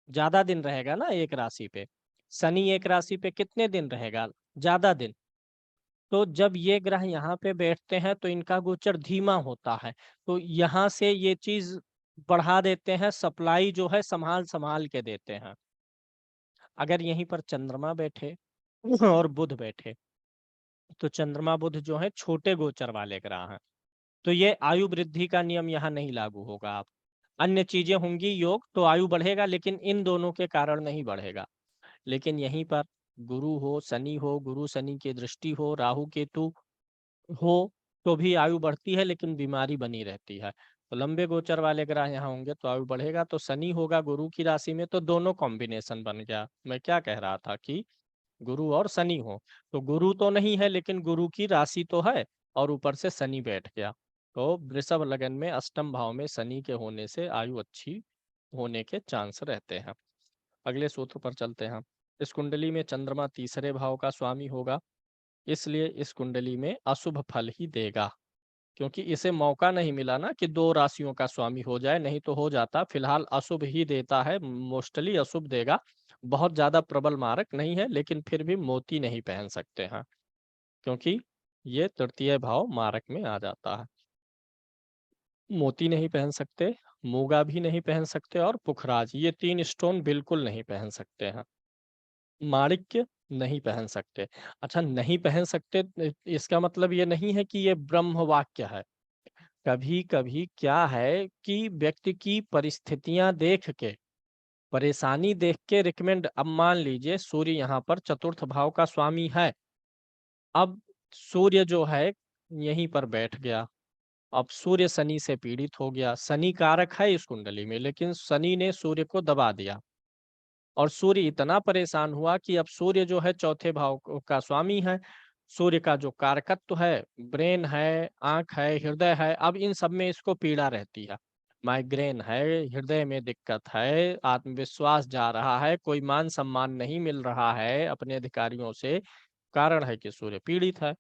ज्यादा दिन रहेगा ना एक राशि पे। शनि एक राशि पे कितने दिन रहेगा? ज्यादा दिन। तो जब ये ग्रह यहाँ पे बैठते हैं तो इनका गोचर धीमा होता है, तो यहाँ से ये चीज बढ़ा देते हैं, सप्लाई जो है संभाल संभाल के देते हैं। अगर यहीं पर चंद्रमा बैठे और बुध बैठे तो चंद्रमा बुध जो है छोटे गोचर वाले ग्रह हैं, तो ये आयु वृद्धि का नियम यहाँ नहीं लागू होगा। आप अन्य चीजें होंगी योग तो आयु बढ़ेगा, लेकिन इन दोनों के कारण नहीं बढ़ेगा। लेकिन यहीं पर गुरु हो, शनि हो, गुरु शनि की दृष्टि हो, राहु केतु हो तो भी आयु बढ़ती है लेकिन बीमारी बनी रहती है। तो लंबे गोचर वाले ग्रह यहाँ होंगे तो आयु बढ़ेगा। तो शनि होगा गुरु की राशि में तो दोनों कॉम्बिनेशन बन गया। मैं क्या कह रहा था कि गुरु और शनि हो, तो गुरु तो नहीं है लेकिन गुरु की राशि तो है और ऊपर से शनि बैठ गया। तो वृषभ लगन में अष्टम भाव में शनि के होने से आयु अच्छी होने के चांस रहते हैं। अगले सूत्र पर चलते हैं। इस कुंडली में चंद्रमा तीसरे भाव का स्वामी होगा, इसलिए इस कुंडली में अशुभ फल ही देगा, क्योंकि इसे मौका नहीं मिला ना कि 2 राशियों का स्वामी हो जाए, नहीं तो हो जाता। फिलहाल अशुभ ही देता है, मोस्टली अशुभ देगा। बहुत ज़्यादा प्रबल मारक नहीं है, लेकिन फिर भी मोती नहीं पहन सकते हैं, क्योंकि ये तृतीय भाव मारक में आ जाता है। मोती नहीं पहन सकते, मूंगा भी नहीं पहन सकते और पुखराज, ये 3 स्टोन बिल्कुल नहीं पहन सकते हैं। माणिक्य नहीं पहन सकते। अच्छा, नहीं पहन सकते इसका मतलब ये नहीं है कि ये ब्रह्म वाक्य है। कभी-कभी क्या है कि व्यक्ति की परिस्थितियां देख के, परेशानी देख के रिकमेंड, अब मान लीजिए सूर्य यहाँ पर चतुर्थ भाव का स्वामी है। अब सूर्य जो है यहीं पर बैठ गया। अब सूर्य शनि से पीड़ित हो गया। शनि कारक है इस कुंडली में, लेकिन शनि ने सूर्य को दबा दिया और सूर्य इतना परेशान हुआ कि अब सूर्य जो है चौथे भाव का स्वामी है। सूर्य का जो कारकत्व है, ब्रेन है, आंख है, हृदय है, अब इन सब में इसको पीड़ा रहती है। माइग्रेन है, हृदय में दिक्कत है, आत्मविश्वास जा रहा है, कोई मान सम्मान नहीं मिल रहा है अपने अधिकारियों से। कारण है कि सूर्य पीड़ित है।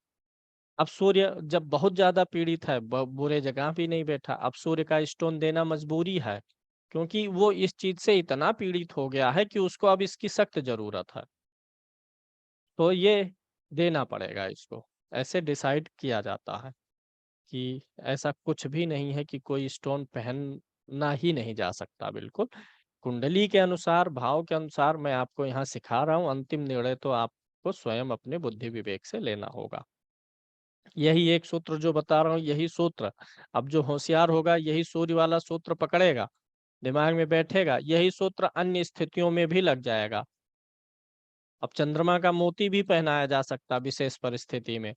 अब सूर्य जब बहुत ज्यादा पीड़ित है, बुरे जगह भी नहीं बैठा, अब सूर्य का स्टोन देना मजबूरी है, क्योंकि वो इस चीज से इतना पीड़ित हो गया है कि उसको अब इसकी सख्त जरूरत है। तो ये देना पड़ेगा इसको। ऐसे डिसाइड किया जाता है कि ऐसा कुछ भी नहीं है कि कोई स्टोन पहनना ही नहीं जा सकता। बिल्कुल कुंडली के अनुसार, भाव के अनुसार मैं आपको यहाँ सिखा रहा हूँ। अंतिम निर्णय तो आपको स्वयं अपने बुद्धि विवेक से लेना होगा। यही एक सूत्र जो बता रहा हूँ, यही सूत्र अब जो होशियार होगा यही सूर्य वाला सूत्र पकड़ेगा, दिमाग में बैठेगा, यही सूत्र अन्य स्थितियों में भी लग जाएगा। अब चंद्रमा का मोती भी पहनाया जा सकता विशेष परिस्थिति में।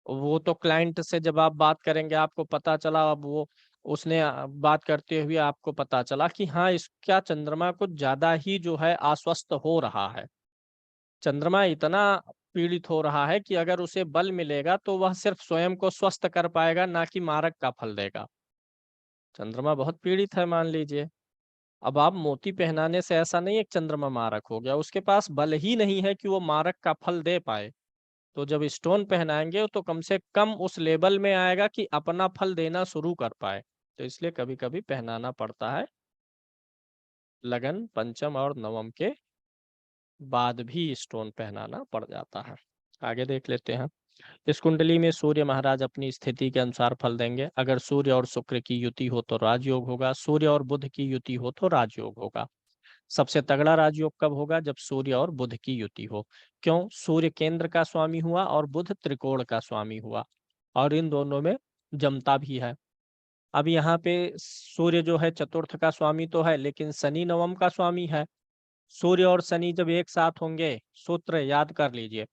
वो तो क्लाइंट से जब आप बात करेंगे आपको पता चला, अब वो उसने बात करते हुए आपको पता चला कि हाँ, इसका चंद्रमा कुछ ज्यादा ही जो है आश्वस्त हो रहा है। चंद्रमा इतना पीड़ित हो रहा है कि अगर उसे बल मिलेगा तो वह सिर्फ स्वयं को स्वस्थ कर पाएगा, ना कि मारक का फल देगा। चंद्रमा बहुत पीड़ित है मान लीजिए। अब आप मोती पहनाने से ऐसा नहीं है कि चंद्रमा मारक हो गया, उसके पास बल ही नहीं है कि वो मारक का फल दे पाए। तो जब स्टोन पहनाएंगे तो कम से कम उस लेवल में आएगा कि अपना फल देना शुरू कर पाए। तो इसलिए कभी कभी पहनाना पड़ता है, लगन पंचम और नवम के बाद भी स्टोन पहनाना पड़ जाता है। आगे देख लेते हैं। इस कुंडली में सूर्य महाराज अपनी स्थिति के अनुसार फल देंगे। अगर सूर्य और शुक्र की युति हो तो राजयोग होगा, सूर्य और बुध की युति हो तो राजयोग होगा। सबसे तगड़ा राजयोग कब होगा? जब सूर्य और बुध की युति हो। क्यों? सूर्य केंद्र का स्वामी हुआ और बुध त्रिकोण का स्वामी हुआ, और इन दोनों में जमता भी है। अब यहाँ पे सूर्य जो है चतुर्थ का स्वामी तो है, लेकिन शनि नवम का स्वामी है। सूर्य और शनि जब एक साथ होंगे, सूत्र याद कर लीजिए,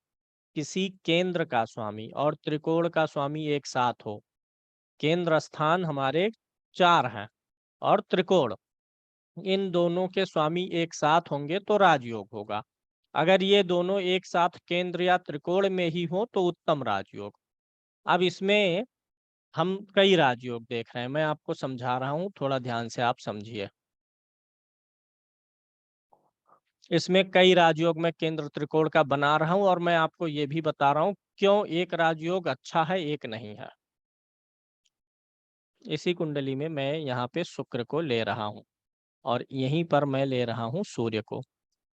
किसी केंद्र का स्वामी और त्रिकोण का स्वामी एक साथ हो, केंद्र स्थान हमारे 4 हैं और त्रिकोण, इन दोनों के स्वामी एक साथ होंगे तो राजयोग होगा। अगर ये दोनों एक साथ केंद्र या त्रिकोण में ही हो तो उत्तम राजयोग। अब इसमें हम कई राजयोग देख रहे हैं, मैं आपको समझा रहा हूँ, थोड़ा ध्यान से आप समझिए। इसमें कई राजयोग मैं केंद्र त्रिकोण का बना रहा हूँ, और मैं आपको ये भी बता रहा हूँ क्यों एक राजयोग अच्छा है एक नहीं है। इसी कुंडली में मैं यहाँ पे शुक्र को ले रहा हूँ और यहीं पर मैं ले रहा हूँ सूर्य को।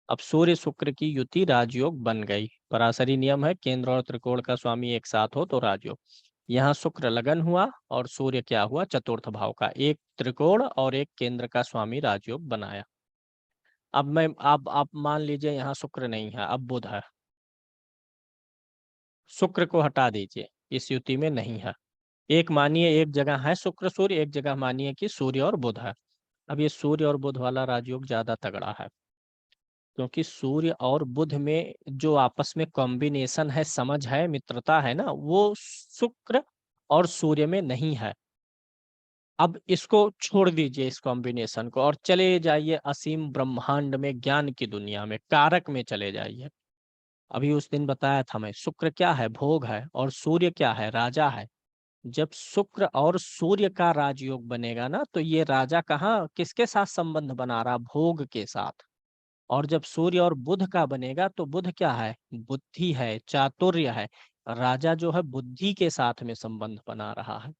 अब सूर्य शुक्र की युति राजयोग बन गई। पराशरी नियम है, केंद्र और त्रिकोण का स्वामी एक साथ हो तो राजयोग। यहाँ शुक्र लगन हुआ और सूर्य क्या हुआ? चतुर्थ भाव का, एक त्रिकोण और एक केंद्र का स्वामी राजयोग बनाया। अब मैं आप मान लीजिए यहाँ शुक्र नहीं है, अब बुध है। शुक्र को हटा दीजिए, इस युति में नहीं है। एक मानिए एक जगह है शुक्र सूर्य, एक जगह मानिए कि सूर्य और बुध है। अब ये सूर्य और बुध वाला राजयोग ज्यादा तगड़ा है, क्योंकि सूर्य और बुध में जो आपस में कॉम्बिनेशन है, समझ है, मित्रता है ना, वो शुक्र और सूर्य में नहीं है। अब इसको छोड़ दीजिए, इस कॉम्बिनेशन को, और चले जाइए असीम ब्रह्मांड में, ज्ञान की दुनिया में, कारक में चले जाइए। अभी उस दिन बताया था मैं, शुक्र क्या है? भोग है, और सूर्य क्या है? राजा है। जब शुक्र और सूर्य का राजयोग बनेगा ना, तो ये राजा कहाँ किसके साथ संबंध बना रहा? भोग के साथ। और जब सूर्य और बुध का बनेगा तो बुध क्या है, बुद्धि है, चातुर्य है। राजा जो है बुद्धि के साथ में संबंध बना रहा है।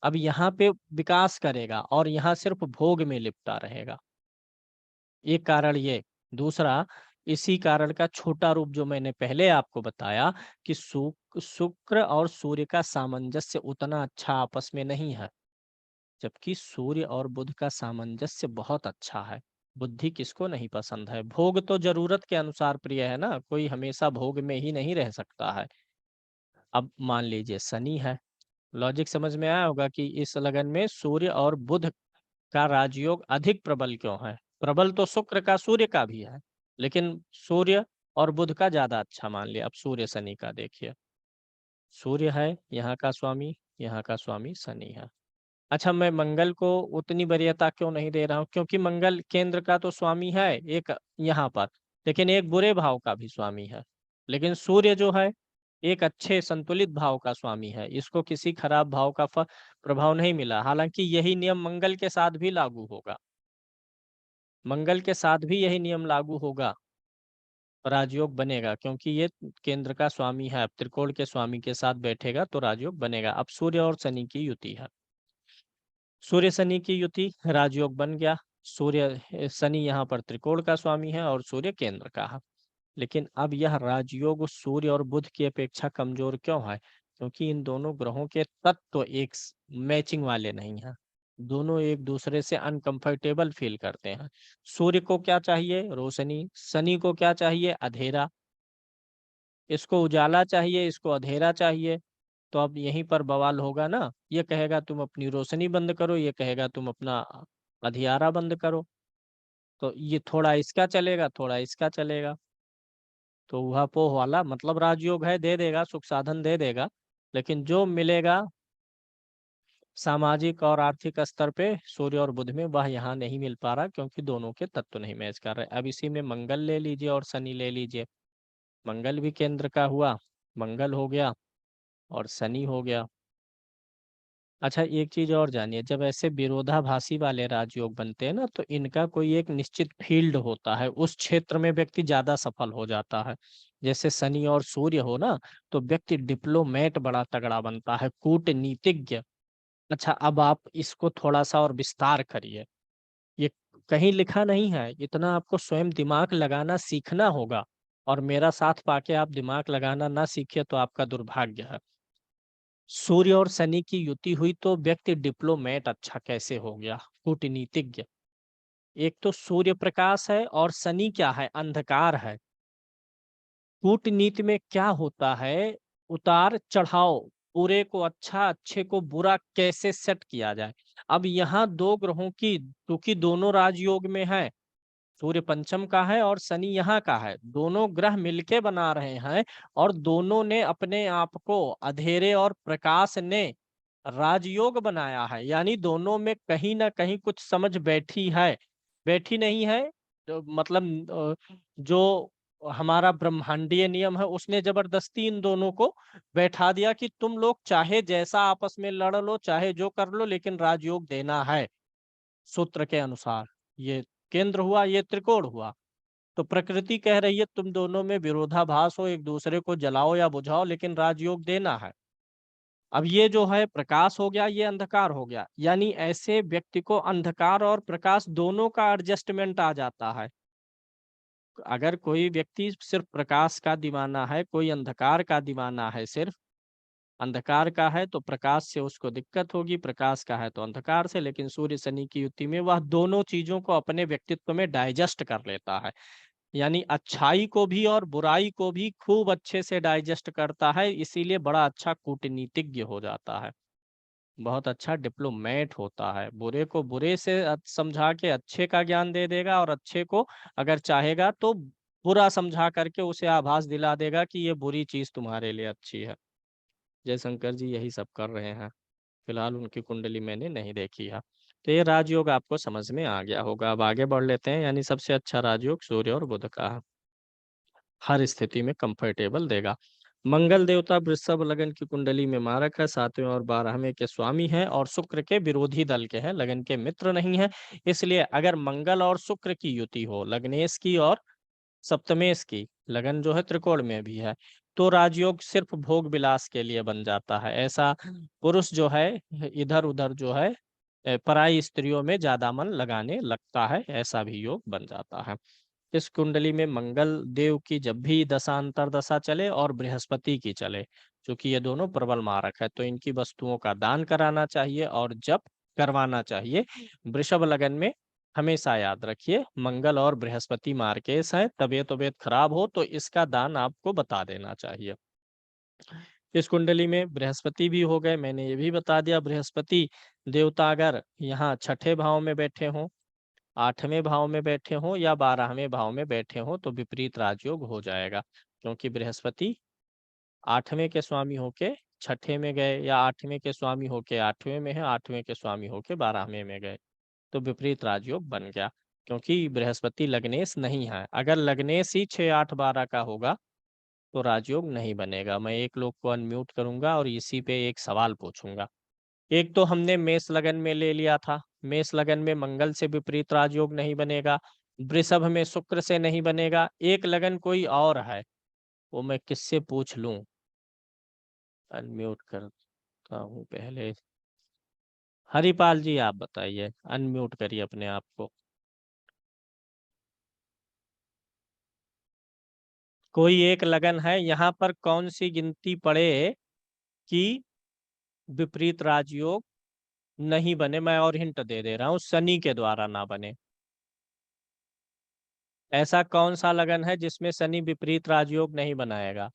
अब यहाँ पे विकास करेगा और यहाँ सिर्फ भोग में लिपटा रहेगा। एक कारण ये। दूसरा, इसी कारण का छोटा रूप जो मैंने पहले आपको बताया कि शुक्र और सूर्य का सामंजस्य उतना अच्छा आपस में नहीं है, जबकि सूर्य और बुध का सामंजस्य बहुत अच्छा है। बुद्धि किसको नहीं पसंद है? भोग तो जरूरत के अनुसार प्रिय है ना, कोई हमेशा भोग में ही नहीं रह सकता है। अब मान लीजिए शनि है, लॉजिक समझ में आया होगा कि इस लगन में सूर्य और बुध का राजयोग अधिक प्रबल क्यों है? प्रबल तो शुक्र का सूर्य का भी है, लेकिन सूर्य और बुध का ज्यादा अच्छा मान लिया। अब सूर्य शनि का देखिए, सूर्य है यहाँ का स्वामी, यहाँ का स्वामी शनि है। अच्छा, मैं मंगल को उतनी वरीयता क्यों नहीं दे रहा हूँ? क्योंकि मंगल केंद्र का तो स्वामी है एक यहाँ पर, लेकिन एक बुरे भाव का भी स्वामी है। लेकिन सूर्य जो है एक अच्छे संतुलित भाव का स्वामी है, इसको किसी खराब भाव का प्रभाव नहीं मिला। हालांकि यही नियम मंगल के साथ भी लागू होगा, मंगल के साथ भी यही नियम लागू होगा, राजयोग बनेगा, क्योंकि ये केंद्र का स्वामी है। अब त्रिकोण के स्वामी के साथ बैठेगा तो राजयोग बनेगा। अब सूर्य और शनि की युति है, सूर्य शनि की युति, राजयोग बन गया। सूर्य शनि यहाँ पर त्रिकोण का स्वामी है और सूर्य केंद्र का है। लेकिन अब यह राजयोग सूर्य और बुध की अपेक्षा कमजोर क्यों है? क्योंकि इन दोनों ग्रहों के तत्व एक मैचिंग वाले नहीं हैं। दोनों एक दूसरे से अनकंफर्टेबल फील करते हैं। सूर्य को क्या चाहिए? रोशनी। शनि को क्या चाहिए? अंधेरा। इसको उजाला चाहिए, इसको अंधेरा चाहिए। तो अब यहीं पर बवाल होगा ना, ये कहेगा तुम अपनी रोशनी बंद करो, ये कहेगा तुम अपना अंधियारा बंद करो। तो ये थोड़ा इसका चलेगा, थोड़ा इसका चलेगा। तो वह पोह वाला मतलब राजयोग है, दे देगा, सुख साधन दे देगा, लेकिन जो मिलेगा सामाजिक और आर्थिक स्तर पे सूर्य और बुध में वह यहाँ नहीं मिल पा रहा, क्योंकि दोनों के तत्व नहीं मैच कर रहे। अब इसी में मंगल ले लीजिए और शनि ले लीजिए। मंगल भी केंद्र का हुआ, मंगल हो गया और शनि हो गया। अच्छा, एक चीज और जानिए, जब ऐसे विरोधाभासी वाले राजयोग बनते हैं ना, तो इनका कोई एक निश्चित फील्ड होता है, उस क्षेत्र में व्यक्ति ज्यादा सफल हो जाता है। जैसे शनि और सूर्य हो ना, तो व्यक्ति डिप्लोमेट बड़ा तगड़ा बनता है, कूटनीतिज्ञ। अच्छा, अब आप इसको थोड़ा सा और विस्तार करिए, ये कहीं लिखा नहीं है, इतना आपको स्वयं दिमाग लगाना सीखना होगा। और मेरा साथ पाके आप दिमाग लगाना ना सीखे तो आपका दुर्भाग्य है। सूर्य और शनि की युति हुई तो व्यक्ति डिप्लोमेट अच्छा कैसे हो गया, कूटनीतिज्ञ। एक तो सूर्य प्रकाश है और शनि क्या है, अंधकार है। कूटनीति में क्या होता है, उतार चढ़ाव, बुरे को अच्छा, अच्छे को बुरा कैसे सेट किया जाए। अब यहाँ दो ग्रहों की, क्योंकि दोनों राजयोग में है, सूर्य पंचम का है और शनि यहाँ का है, दोनों ग्रह मिलके बना रहे हैं, और दोनों ने अपने आप को, अंधेरे और प्रकाश ने राजयोग बनाया है। यानी दोनों में कहीं ना कहीं कुछ समझ बैठी है, बैठी नहीं है तो मतलब जो हमारा ब्रह्मांडीय नियम है उसने जबरदस्ती इन दोनों को बैठा दिया कि तुम लोग चाहे जैसा आपस में लड़ लो, चाहे जो कर लो, लेकिन राजयोग देना है सूत्र के अनुसार। ये केंद्र हुआ, ये त्रिकोण हुआ। तो प्रकृति कह रही है तुम दोनों में विरोधाभास हो, एक दूसरे को जलाओ या बुझाओ, लेकिन राजयोग देना है। अब ये जो है प्रकाश हो गया, ये अंधकार हो गया, यानी ऐसे व्यक्ति को अंधकार और प्रकाश दोनों का एडजस्टमेंट आ जाता है। अगर कोई व्यक्ति सिर्फ प्रकाश का दीवाना है, कोई अंधकार का दीवाना है, सिर्फ अंधकार का है तो प्रकाश से उसको दिक्कत होगी, प्रकाश का है तो अंधकार से। लेकिन सूर्य शनि की युति में वह दोनों चीजों को अपने व्यक्तित्व में डाइजेस्ट कर लेता है, यानी अच्छाई को भी और बुराई को भी खूब अच्छे से डाइजेस्ट करता है, इसीलिए बड़ा अच्छा कूटनीतिज्ञ हो जाता है, बहुत अच्छा डिप्लोमेट होता है। बुरे को बुरे से समझा के अच्छे का ज्ञान दे देगा, और अच्छे को अगर चाहेगा तो बुरा समझा करके उसे आभास दिला देगा कि ये बुरी चीज तुम्हारे लिए अच्छी है। जयशंकर जी यही सब कर रहे हैं। फिलहाल उनकी कुंडली मैंने नहीं देखी है। तो ये राजयोग आपको समझ में आ गया होगा। अब आगे बढ़ लेते हैं। यानी सबसे अच्छा राजयोग सूर्य और बुध का है, हर स्थिति में कंफर्टेबल देगा। मंगल देवता वृषभ लगन की कुंडली में मारक है, 7वें और 12वें के स्वामी है और शुक्र के विरोधी दल के हैं, लगन के मित्र नहीं है। इसलिए अगर मंगल और शुक्र की युति हो, लग्नेश की और सप्तमेश की, लगन जो है त्रिकोण में भी है, तो राजयोग सिर्फ भोग विलास के लिए बन जाता है। ऐसा पुरुष जो है इधर उधर जो है पराई स्त्रियों में ज्यादा मन लगाने लगता है, ऐसा भी योग बन जाता है। इस कुंडली में मंगल देव की जब भी दशा अंतर दशा चले और बृहस्पति की चले, क्योंकि ये दोनों प्रबल मारक है, तो इनकी वस्तुओं का दान कराना चाहिए और जप करवाना चाहिए। वृषभ लगन में हमेशा याद रखिए मंगल और बृहस्पति मार्केश है, तबीयत तबीयत खराब हो तो इसका दान आपको बता देना चाहिए। इस कुंडली में बृहस्पति भी हो गए, मैंने ये भी बता दिया। बृहस्पति देवता अगर यहाँ छठे भाव में बैठे हों, 8वें भाव में बैठे हों या 12वें भाव में बैठे हों तो विपरीत राजयोग हो जाएगा, क्योंकि बृहस्पति 8वें के स्वामी होके छठे में गए या 8वें के स्वामी होके 8वें में है, 8वें के स्वामी होके 12वें में गए, तो विपरीत राजयोग बन गया, क्योंकि बृहस्पति लग्नेश नहीं है। अगर लग्नेश ही 6, 8, 12 का होगा तो राजयोग नहीं बनेगा। मैं एक लोग को अनम्यूट करूंगा और इसी पे एक सवाल पूछूंगा। एक तो हमने मेष लगन में ले लिया था, मेष लगन में मंगल से विपरीत राजयोग नहीं बनेगा, वृषभ में शुक्र से नहीं बनेगा, एक लगन कोई और है, वो मैं किससे पूछ लूं? अनम्यूट करता हूँ पहले। हरिपाल जी आप बताइए, अनम्यूट करिए अपने आप को। कोई एक लगन है, यहाँ पर कौन सी गिनती पड़े कि विपरीत राजयोग नहीं बने? मैं और हिंट दे दे रहा हूँ, शनि के द्वारा ना बने। ऐसा कौन सा लगन है जिसमें शनि विपरीत राजयोग नहीं बनाएगा?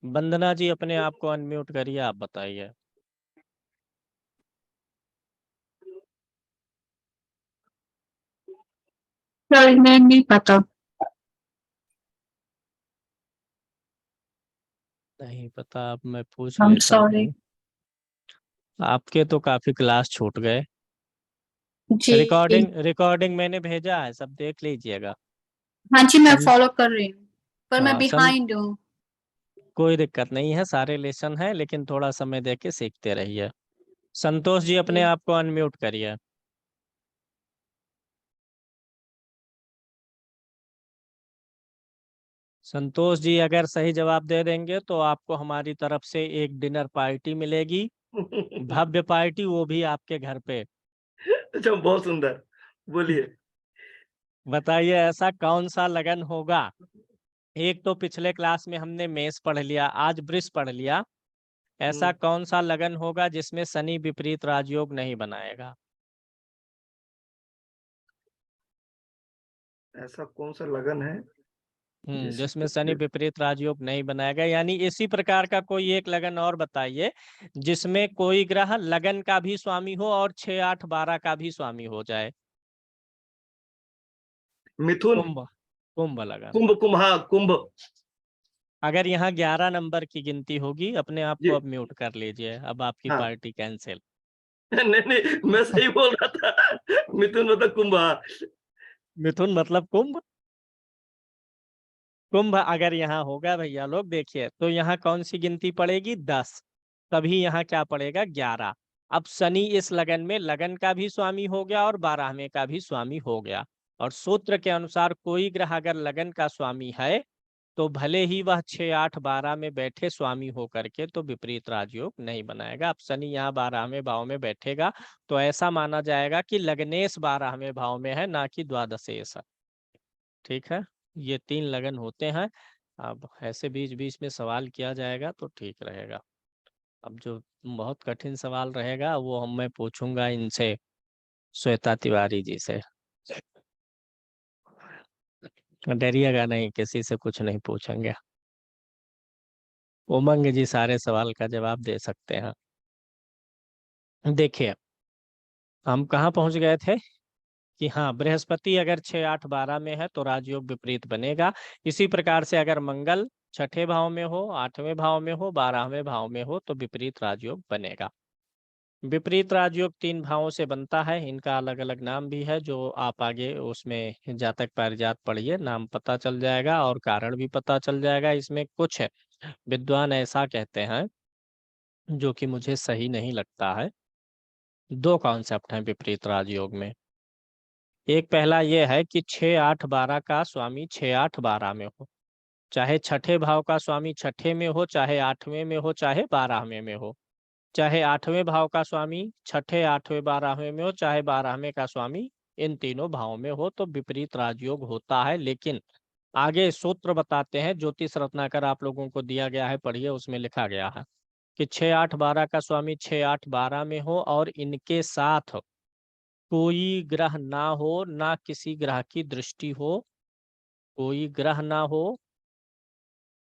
वंदना जी अपने आप को अनम्यूट करिए, आप बताइए। सॉरी मैं नहीं पता। नहीं पता, अब मैं पूछ I'm लेता sorry। हूँ। आपके तो काफी क्लास छूट गए। जी रिकॉर्डिंग मैंने भेजा है, सब देख लीजिएगा। हाँ जी मैं सं, फॉलो कर रही हूँ, पर मैं हाँ सन बिहाइंड हूँ। कोई दिक्कत नहीं है, सारे लेसन है, लेकिन थोड़ा समय देके सीखते रहिए। संतोष जी अपने जी आप को अनम्यूट करिए। संतोष जी अगर सही जवाब दे देंगे तो आपको हमारी तरफ से एक डिनर पार्टी मिलेगी, भव्य पार्टी, वो भी आपके घर पे। अच्छा बहुत सुंदर, बोलिए। बताइए ऐसा कौन सा लगन होगा? एक तो पिछले क्लास में हमने मेष पढ़ लिया, आज वृष पढ़ लिया। ऐसा कौन सा लगन होगा जिसमें शनि विपरीत राजयोग नहीं बनाएगा? ऐसा कौन सा लगन है जिसमें जिसमें शनि विपरीत राजयोग नहीं बनाएगा, यानी इसी प्रकार का कोई एक लगन और बताइए जिसमें कोई ग्रह लगन का भी स्वामी हो और 6, 8, 12 का भी स्वामी हो जाए। मिथुन, कुंभ, कुंभ लगन। कुंभ, कुंभ, हाँ कुंभ। अगर यहाँ 11 नंबर की गिनती होगी, अपने आप को जी अब म्यूट कर लीजिए, अब आपकी हाँ। Party cancel. नहीं नहीं मैं सही बोल रहा था, मिथुन मतलब कुंभ, हाँ। मिथुन मतलब कुंभ। कुंभ अगर यहाँ होगा भैया लोग देखिए, तो यहाँ कौन सी गिनती पड़ेगी? 10। तभी यहाँ क्या पड़ेगा? 11। अब शनि इस लगन में लगन का भी स्वामी हो गया और 12वें का भी स्वामी हो गया, और सूत्र के अनुसार कोई ग्रह अगर लगन का स्वामी है तो भले ही वह 6, 8, 12 में बैठे स्वामी हो करके तो विपरीत राजयोग नहीं बनाएगा। अब शनि यहाँ 12वें भाव में बैठेगा तो ऐसा माना जाएगा कि लग्नेश 12वें भाव में है, ना कि द्वादशेश है। ठीक है, ये 3 लगन होते हैं। अब ऐसे बीच बीच में सवाल किया जाएगा तो ठीक रहेगा। अब जो बहुत कठिन सवाल रहेगा वो मैं पूछूंगा इनसे, श्वेता तिवारी जी से। डरिएगा नहीं, किसी से कुछ नहीं पूछेंगे। उमंग जी सारे सवाल का जवाब दे सकते हैं। देखिए हम कहाँ पहुंच गए थे कि हाँ, बृहस्पति अगर 6, 8, 12 में है तो राजयोग विपरीत बनेगा। इसी प्रकार से अगर मंगल छठे भाव में हो, 8वें भाव में हो, 12वें भाव में हो तो विपरीत राजयोग बनेगा। विपरीत राजयोग 3 भावों से बनता है। इनका अलग अलग नाम भी है, जो आप आगे उसमें जातक पारिजात पढ़िए, नाम पता चल जाएगा और कारण भी पता चल जाएगा। इसमें कुछ विद्वान ऐसा कहते हैं जो कि मुझे सही नहीं लगता है। 2 कॉन्सेप्ट हैं विपरीत राजयोग में। एक पहला ये है कि 6, 8, 12 का स्वामी 6, 8, 12 में हो, चाहे छठे भाव का स्वामी छठे में हो, चाहे 8वें में हो, चाहे 12वें में हो, चाहे 8वें भाव का स्वामी छठे, 8वें, 12वें में हो, चाहे 12वें का स्वामी इन तीनों भावों में हो, तो विपरीत राजयोग होता है। लेकिन आगे सूत्र बताते हैं, ज्योतिष रत्नाकर आप लोगों को दिया गया है, पढ़िए, उसमें लिखा गया है कि 6, 8, 12 का स्वामी 6, 8, 12 में हो और इनके साथ कोई ग्रह ना हो, ना किसी ग्रह की दृष्टि हो, कोई ग्रह ना हो,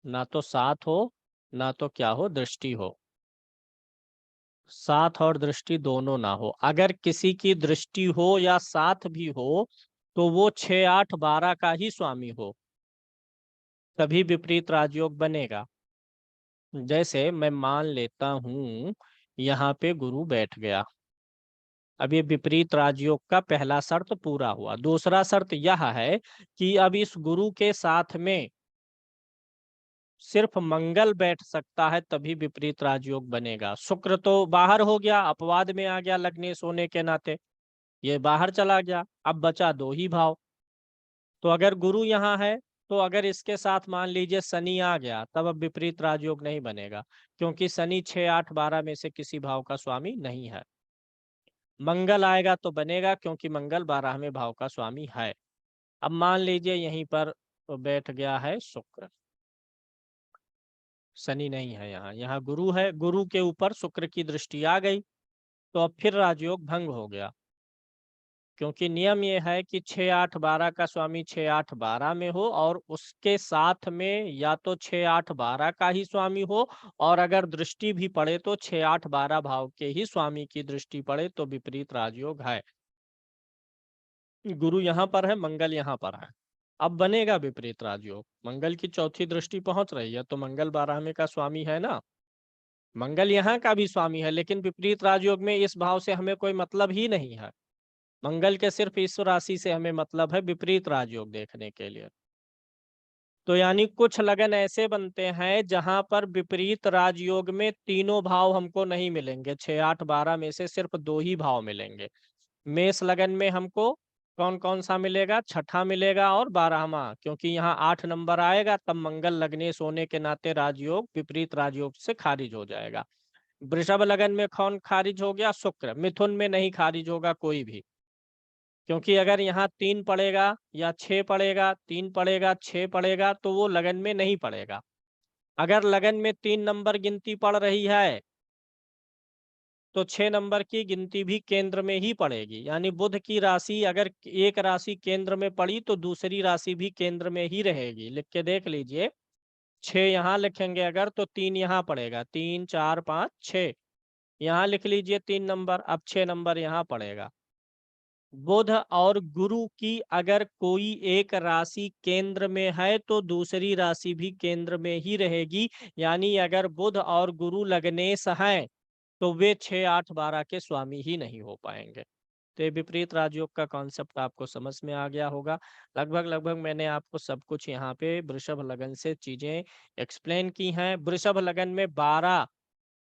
ना तो साथ हो, ना तो क्या हो, दृष्टि हो। साथ और दृष्टि दोनों ना हो। अगर किसी की दृष्टि हो या साथ भी हो तो वो 6, 8, 12 का ही स्वामी हो, तभी विपरीत राजयोग बनेगा। जैसे मैं मान लेता हूं यहाँ पे गुरु बैठ गया, अब ये विपरीत राजयोग का पहला शर्त पूरा हुआ। दूसरा शर्त यह है कि अब इस गुरु के साथ में सिर्फ मंगल बैठ सकता है, तभी विपरीत राजयोग बनेगा। शुक्र तो बाहर हो गया, अपवाद में आ गया लग्नेश होने के नाते, ये बाहर चला गया, अब बचा 2 ही भाव। तो अगर गुरु यहाँ है तो अगर इसके साथ मान लीजिए शनि आ गया, तब अब विपरीत राजयोग नहीं बनेगा, क्योंकि शनि 6, 8, 12 में से किसी भाव का स्वामी नहीं है। मंगल आएगा तो बनेगा, क्योंकि मंगल 12वें भाव का स्वामी है। अब मान लीजिए यहीं पर बैठ गया है शुक्र, शनि नहीं है, यहाँ गुरु है, गुरु के ऊपर शुक्र की दृष्टि आ गई, तो अब फिर राजयोग भंग हो गया, क्योंकि नियम ये है कि 6, 8, 12 का स्वामी 6, 8, 12 में हो और उसके साथ में या तो 6, 8, 12 का ही स्वामी हो, और अगर दृष्टि भी पड़े तो 6, 8, 12 भाव के ही स्वामी की दृष्टि पड़े, तो विपरीत राजयोग है। गुरु यहाँ पर है, मंगल यहाँ पर है, अब बनेगा विपरीत राजयोग। मंगल की चौथी दृष्टि पहुंच रही है, तो मंगल 12वें का स्वामी है ना, मंगल यहाँ का भी स्वामी है, लेकिन विपरीत राजयोग में इस भाव से हमें कोई मतलब ही नहीं है। मंगल के सिर्फ इस राशि से हमें मतलब है विपरीत राजयोग देखने के लिए। तो यानी कुछ लगन ऐसे बनते हैं जहां पर विपरीत राजयोग में तीनों भाव हमको नहीं मिलेंगे, 6, 8, 12 में से सिर्फ 2 ही भाव मिलेंगे। मेष लगन में हमको कौन कौन सा मिलेगा, छठा मिलेगा और 12वां, क्योंकि यहाँ 8 नंबर आएगा, तब मंगल लग्नेश होने के नाते राजयोग विपरीत राजयोग से खारिज हो जाएगा। वृषभ लगन में कौन खारिज हो गया, शुक्र। मिथुन में नहीं खारिज होगा कोई भी, क्योंकि अगर यहाँ 3 पड़ेगा या 6 पड़ेगा, 3 पड़ेगा, 6 पड़ेगा, तो वो लगन में नहीं पड़ेगा। अगर लगन में 3 नंबर गिनती पड़ रही है तो 6 नंबर की गिनती भी केंद्र में ही पड़ेगी। यानी बुध की राशि अगर एक राशि केंद्र में पड़ी तो दूसरी राशि भी केंद्र में ही रहेगी। लिख के देख लीजिए, 6 यहाँ लिखेंगे अगर तो 3 यहाँ पड़ेगा, 3, 4, 5, 6 यहाँ लिख लीजिए 3 नंबर, अब 6 नंबर यहाँ पड़ेगा। बुध और गुरु की अगर कोई एक राशि केंद्र में है तो दूसरी राशि भी केंद्र में ही रहेगी। यानी अगर बुध और गुरु लग्नेश हैं तो वे 6, 8, 12 के स्वामी ही नहीं हो पाएंगे। तो ये विपरीत राजयोग का कॉन्सेप्ट आपको समझ में आ गया होगा। लगभग मैंने आपको सब कुछ यहाँ पे वृषभ लगन से चीजें एक्सप्लेन की हैं। वृषभ लगन में 12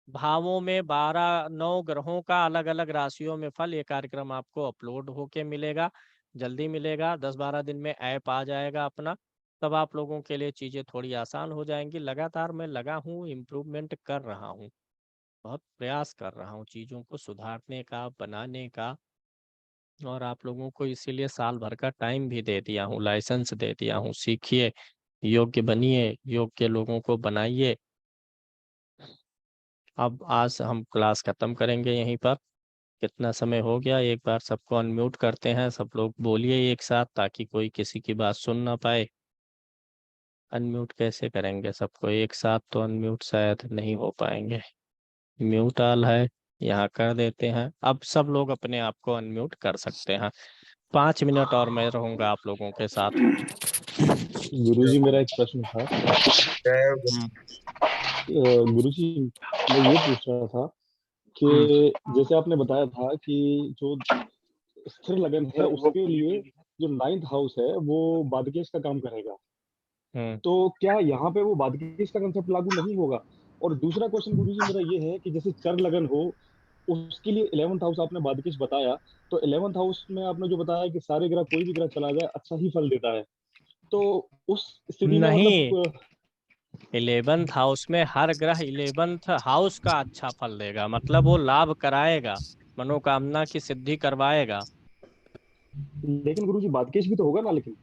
भावों में 9 ग्रहों का अलग अलग राशियों में फल, ये कार्यक्रम आपको अपलोड होके मिलेगा, जल्दी मिलेगा, 10-12 दिन में ऐप आ जाएगा अपना, तब आप लोगों के लिए चीज़ें थोड़ी आसान हो जाएंगी। लगातार मैं लगा हूँ, इम्प्रूवमेंट कर रहा हूँ, बहुत प्रयास कर रहा हूँ चीज़ों को सुधारने का, बनाने का, और आप लोगों को इसीलिए साल भर का टाइम भी दे दिया हूँ, लाइसेंस दे दिया हूँ। सीखिए, योग्य बनिए, योग्य लोगों को बनाइए। अब आज हम क्लास खत्म करेंगे यहीं पर। कितना समय हो गया, एक बार सबको अनम्यूट करते हैं, सब लोग बोलिए एक साथ, ताकि कोई किसी की बात सुन ना पाए। अनम्यूट कैसे करेंगे सबको एक साथ, तो अनम्यूट शायद नहीं हो पाएंगे। म्यूट ऑल है, यहाँ कर देते हैं। अब सब लोग अपने आप को अनम्यूट कर सकते हैं। 5 मिनट और मैं रहूंगा आप लोगों के साथ। गुरुजी मेरा एक प्रश्न था। गुरुजी मैं ये पूछ रहा था कि जैसे आपने बताया था कि जो स्थिर लगन है उसके लिए जो 9th हाउस है वो बादकेश का काम करेगा, तो क्या यहाँ पे वो बादकेश का कंसेप्ट लागू नहीं होगा? और दूसरा क्वेश्चन गुरुजी मेरा ये है कि जैसे चर लगन हो उसके लिए 11th हाउस आपने बादकेश बताया, तो 11th हाउस में आपने जो बताया कि सारे ग्रह कोई भी ग्रह चला जाए अच्छा ही फल देता है, तो उस स्थिति में नहीं, मतलब 11th हाउस में हर ग्रह 11th हाउस का अच्छा फल देगा, मतलब वो लाभ कराएगा, मनोकामना की सिद्धि करवाएगा। लेकिन गुरुजी बादकेश भी तो होगा ना लेकिन।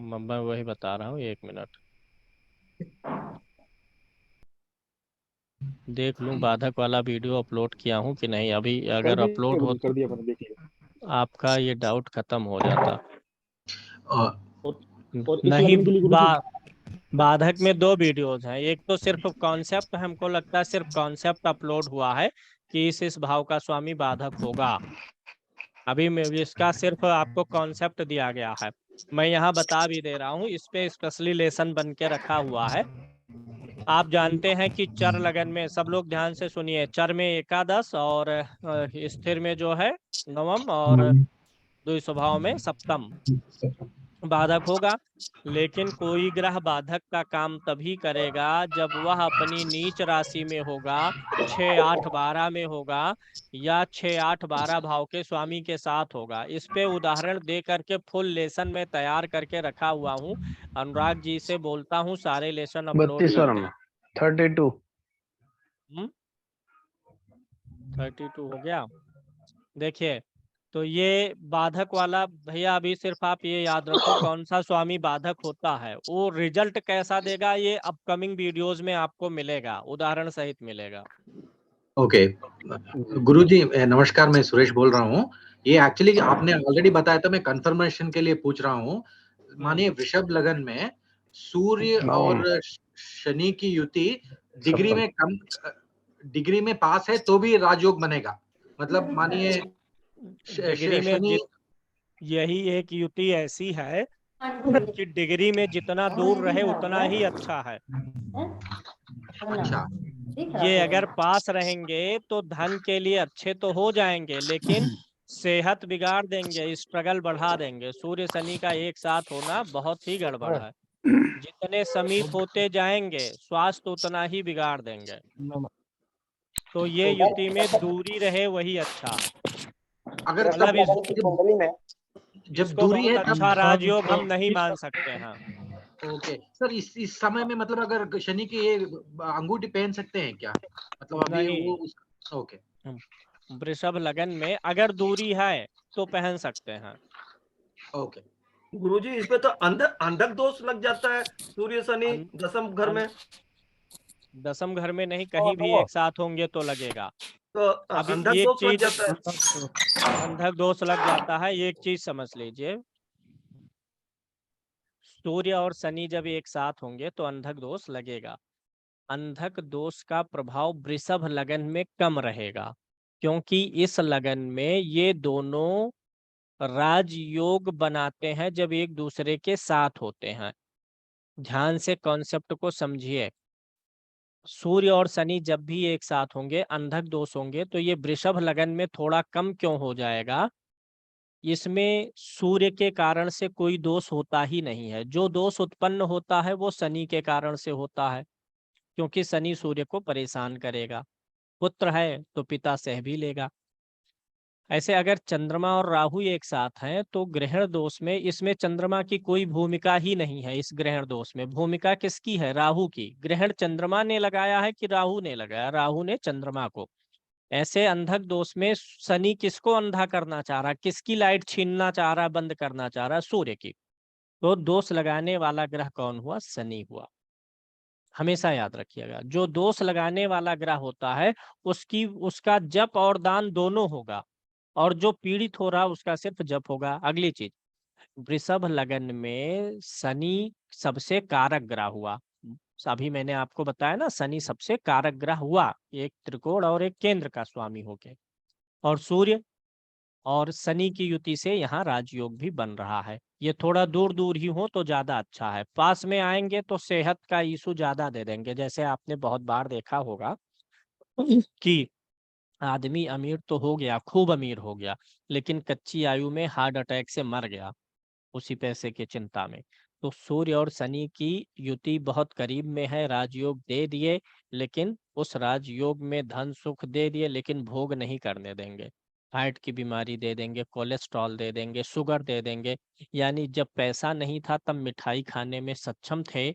मैं वही बता रहा हूँ, 1 मिनट देख लूं बाधक वाला वीडियो अपलोड किया हूँ कि नहीं। अभी कर अगर दिया अपलोड हो गुरुजी, कर दिया मैंने, देख लिया। आपका ये डाउट खत्म हो जाता। और और इस नहीं, लगन के लिए गुरुजी। बाधक में 2 वीडियोज हैं। एक तो सिर्फ कॉन्सेप्ट, हमको लगता है सिर्फ कॉन्सेप्ट अपलोड हुआ है कि इस भाव का स्वामी बाधक होगा। अभी मैं इसका सिर्फ आपको कॉन्सेप्ट दिया गया है। मैं यहाँ बता भी दे रहा हूँ, इस पे स्पेशली लेसन बन के रखा हुआ है। आप जानते हैं कि चर लगन में, सब लोग ध्यान से सुनिए, चर में एकादश और स्थिर में जो है नवम और द्वि स्वभाव में सप्तम बाधक होगा। लेकिन कोई ग्रह बाधक का काम तभी करेगा जब वह अपनी नीच राशि में होगा, 6, 8, 12 में होगा, या 6, 8, 12 भाव के स्वामी के साथ होगा। इस पे उदाहरण दे करके फुल लेसन में तैयार करके रखा हुआ हूँ। अनुराग जी से बोलता हूँ सारे लेसन अपलोड 32 कर वर्म दें। 32 32 हो गया। देखिए, तो ये बाधक वाला भैया, अभी सिर्फ आप ये याद रखो कौन सा स्वामी बाधक होता है। वो रिजल्ट कैसा देगा ये अपकमिंग वीडियोस में आपको मिलेगा, उदाहरण सहित मिलेगा। ओके गुरुजी नमस्कार, मैं सुरेश बोल रहा हूँ। ये एक्चुअली आपने ऑलरेडी बताया था, मैं कंफर्मेशन के लिए पूछ रहा हूँ। मानिए वृषभ लगन में सूर्य और शनि की युति डिग्री में कम, डिग्री में पास है तो भी राजयोग बनेगा। मतलब मानिए डिग्री में शनि, यही एक युति ऐसी है कि डिग्री में जितना दूर रहे उतना ही अच्छा है। अच्छा ये अगर पास रहेंगे तो धन के लिए अच्छे तो हो जाएंगे, लेकिन सेहत बिगाड़ देंगे, स्ट्रगल बढ़ा देंगे। सूर्य शनि का एक साथ होना बहुत ही गड़बड़ है। जितने समीप होते जाएंगे स्वास्थ्य उतना ही बिगाड़ देंगे। तो ये युति में दूरी रहे वही अच्छा है। अगर मतलब जब इसको दूरी है बहुत तब, अच्छा राजयोग हम नहीं मान सकते हैं। ओके सर, इस समय में मतलब अगर शनि की ये अंगूठी पहन सकते हैं क्या? मतलब अभी नहीं, वो ओके वृषभ लगन में अगर दूरी है तो पहन सकते हैं। ओके गुरुजी इस पे तो अंधक दोष लग जाता है, सूर्य शनि अन, दसम घर अन, में। दसम घर में नहीं, कहीं भी एक साथ होंगे तो लगेगा। तो अभी अंधक एक दोष लग चीज, जाता है। अंधक दोष लग जाता है। एक चीज समझ लीजिए, सूर्य और शनि जब एक साथ होंगे तो अंधक दोष लगेगा। अंधक दोष का प्रभाव वृषभ लगन में कम रहेगा, क्योंकि इस लगन में ये दोनों राजयोग बनाते हैं जब एक दूसरे के साथ होते हैं। ध्यान से कॉन्सेप्ट को समझिए। सूर्य और शनि जब भी एक साथ होंगे अंधक दोष होंगे, तो ये वृषभ लगन में थोड़ा कम क्यों हो जाएगा? इसमें सूर्य के कारण से कोई दोष होता ही नहीं है। जो दोष उत्पन्न होता है वो शनि के कारण से होता है, क्योंकि शनि सूर्य को परेशान करेगा। पुत्र है तो पिता सह भी लेगा। ऐसे अगर चंद्रमा और राहु एक साथ हैं तो ग्रहण दोष में, इसमें चंद्रमा की कोई भूमिका ही नहीं है। इस ग्रहण दोष में भूमिका किसकी है? राहु की। ग्रहण चंद्रमा ने लगाया है कि राहु ने लगाया? राहु ने चंद्रमा को। ऐसे अंधक दोष में शनि किसको अंधा करना चाह रहा, किसकी लाइट छीनना चाह रहा, बंद करना चाह रहा? सूर्य की। तो दोष लगाने वाला ग्रह कौन हुआ? शनि हुआ। हमेशा याद रखिएगा, जो दोष लगाने वाला ग्रह होता है उसका जप और दान दोनों होगा, और जो पीड़ित हो रहा उसका सिर्फ जप होगा। अगली चीज, वृषभ लगन में शनि सबसे कारक ग्रह हुआ। अभी मैंने आपको बताया ना, शनि सबसे कारक ग्रह हुआ, एक त्रिकोण और एक केंद्र का स्वामी होके। और सूर्य और शनि की युति से यहाँ राजयोग भी बन रहा है। ये थोड़ा दूर दूर ही हो तो ज्यादा अच्छा है, पास में आएंगे तो सेहत का इशू ज्यादा दे देंगे। जैसे आपने बहुत बार देखा होगा कि आदमी अमीर तो हो गया, खूब अमीर हो गया, लेकिन कच्ची आयु में हार्ट अटैक से मर गया उसी पैसे की चिंता में। तो सूर्य और शनि की युति बहुत करीब में है, राजयोग दे दिए, लेकिन उस राजयोग में धन सुख दे दिए, लेकिन भोग नहीं करने देंगे। हार्ट की बीमारी दे देंगे, कोलेस्ट्रॉल दे देंगे, शुगर दे देंगे। यानी जब पैसा नहीं था तब मिठाई खाने में सक्षम थे,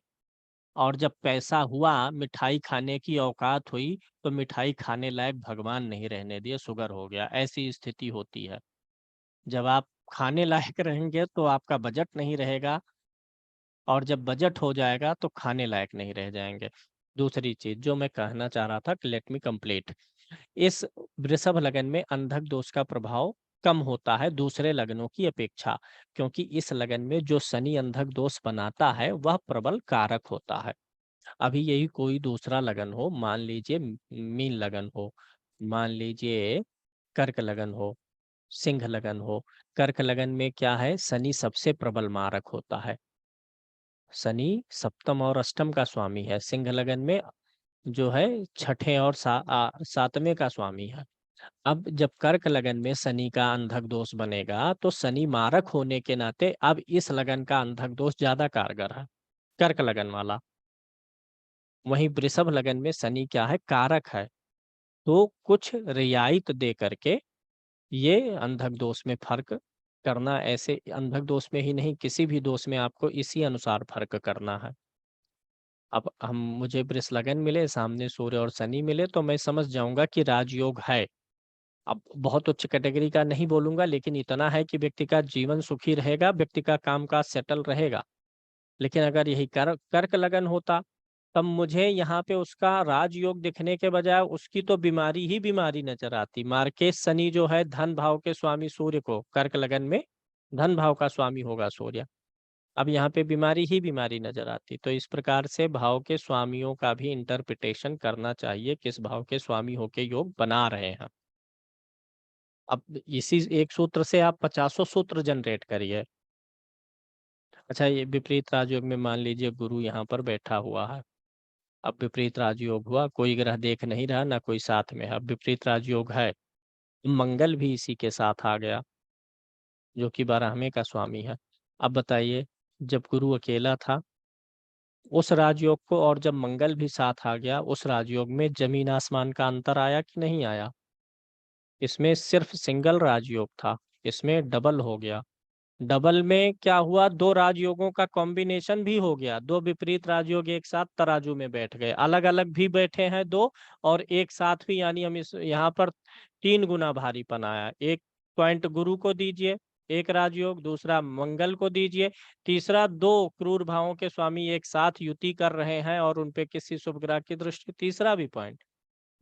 और जब पैसा हुआ, मिठाई खाने की औकात हुई, तो मिठाई खाने लायक भगवान नहीं रहने दिए, शुगर हो गया। ऐसी स्थिति होती है। जब आप खाने लायक रहेंगे तो आपका बजट नहीं रहेगा, और जब बजट हो जाएगा तो खाने लायक नहीं रह जाएंगे। दूसरी चीज जो मैं कहना चाह रहा था, लेट मी कंप्लीट। इस वृषभ लगन में अंधक दोष का प्रभाव कम होता है दूसरे लगनों की अपेक्षा, क्योंकि इस लगन में जो शनि अंधक दोष बनाता है वह प्रबल कारक होता है। अभी यही कोई दूसरा लगन हो, मान लीजिए मीन लगन हो, मान लीजिए कर्क लगन हो, सिंह लगन हो। कर्क लगन में क्या है, शनि सबसे प्रबल मारक होता है। शनि सप्तम और अष्टम का स्वामी है। सिंह लगन में जो है छठे और सातवें का स्वामी है। अब जब कर्क लगन में शनि का अंधक दोष बनेगा, तो शनि मारक होने के नाते अब इस लगन का अंधक दोष ज्यादा कारगर है, कर्क लगन वाला। वहीं वृषभ लगन में शनि क्या है, कारक है। तो कुछ रियायत दे करके ये अंधक दोष में फर्क करना, ऐसे अंधक दोष में ही नहीं, किसी भी दोष में आपको इसी अनुसार फर्क करना है। अब मुझे वृष लगन मिले, सामने सूर्य और शनि मिले, तो मैं समझ जाऊंगा कि राजयोग है। अब बहुत उच्च कैटेगरी का नहीं बोलूंगा, लेकिन इतना है कि व्यक्ति का जीवन सुखी रहेगा, व्यक्ति का कामकाज सेटल रहेगा। लेकिन अगर यही कर्क लगन होता, तब मुझे यहाँ पे उसका राजयोग दिखने के बजाय उसकी तो बीमारी ही बीमारी नजर आती। मार्केश शनि जो है धन भाव के स्वामी सूर्य को, कर्क लगन में धन भाव का स्वामी होगा सूर्य, अब यहाँ पे बीमारी ही बीमारी नजर आती। तो इस प्रकार से भाव के स्वामियों का भी इंटरप्रिटेशन करना चाहिए, किस भाव के स्वामी होके योग बना रहे हैं। अब इसी एक सूत्र से आप 50 सूत्र जनरेट करिए। अच्छा, ये विपरीत राजयोग में मान लीजिए गुरु यहाँ पर बैठा हुआ है। अब विपरीत राजयोग हुआ, कोई ग्रह देख नहीं रहा, ना कोई साथ में है। अब विपरीत राजयोग है, मंगल भी इसी के साथ आ गया, जो कि 12वें का स्वामी है। अब बताइए, जब गुरु अकेला था उस राजयोग को, और जब मंगल भी साथ आ गया उस राजयोग में, जमीन आसमान का अंतर आया कि नहीं आया? इसमें सिर्फ सिंगल राजयोग था, इसमें डबल हो गया। डबल में क्या हुआ, दो राजयोगों का कॉम्बिनेशन भी हो गया। दो विपरीत राजयोग एक साथ तराजू में बैठ गए, अलग अलग भी बैठे हैं दो, और एक साथ भी, यानी हम इस यहाँ पर 3 गुना भारीपन आया। एक पॉइंट गुरु को दीजिए एक राजयोग, दूसरा मंगल को दीजिए, तीसरा दो क्रूर भावों के स्वामी एक साथ युति कर रहे हैं और उनपे किसी शुभ ग्रह की दृष्टि, तीसरा भी पॉइंट।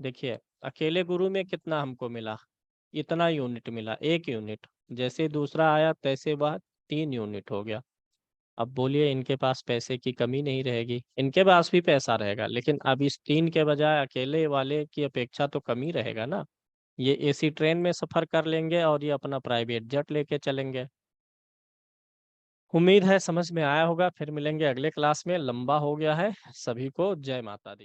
देखिए अकेले गुरु में कितना हमको मिला, इतना यूनिट मिला, 1 यूनिट। जैसे दूसरा आया तैसे वह 3 यूनिट हो गया। अब बोलिए, इनके पास पैसे की कमी नहीं रहेगी? इनके पास भी पैसा रहेगा, लेकिन अब इस 3 के बजाय अकेले वाले की अपेक्षा तो कम ही रहेगा ना। ये एसी ट्रेन में सफर कर लेंगे और ये अपना प्राइवेट जेट लेके चलेंगे। उम्मीद है समझ में आया होगा। फिर मिलेंगे अगले क्लास में, लंबा हो गया है। सभी को जय माता दी।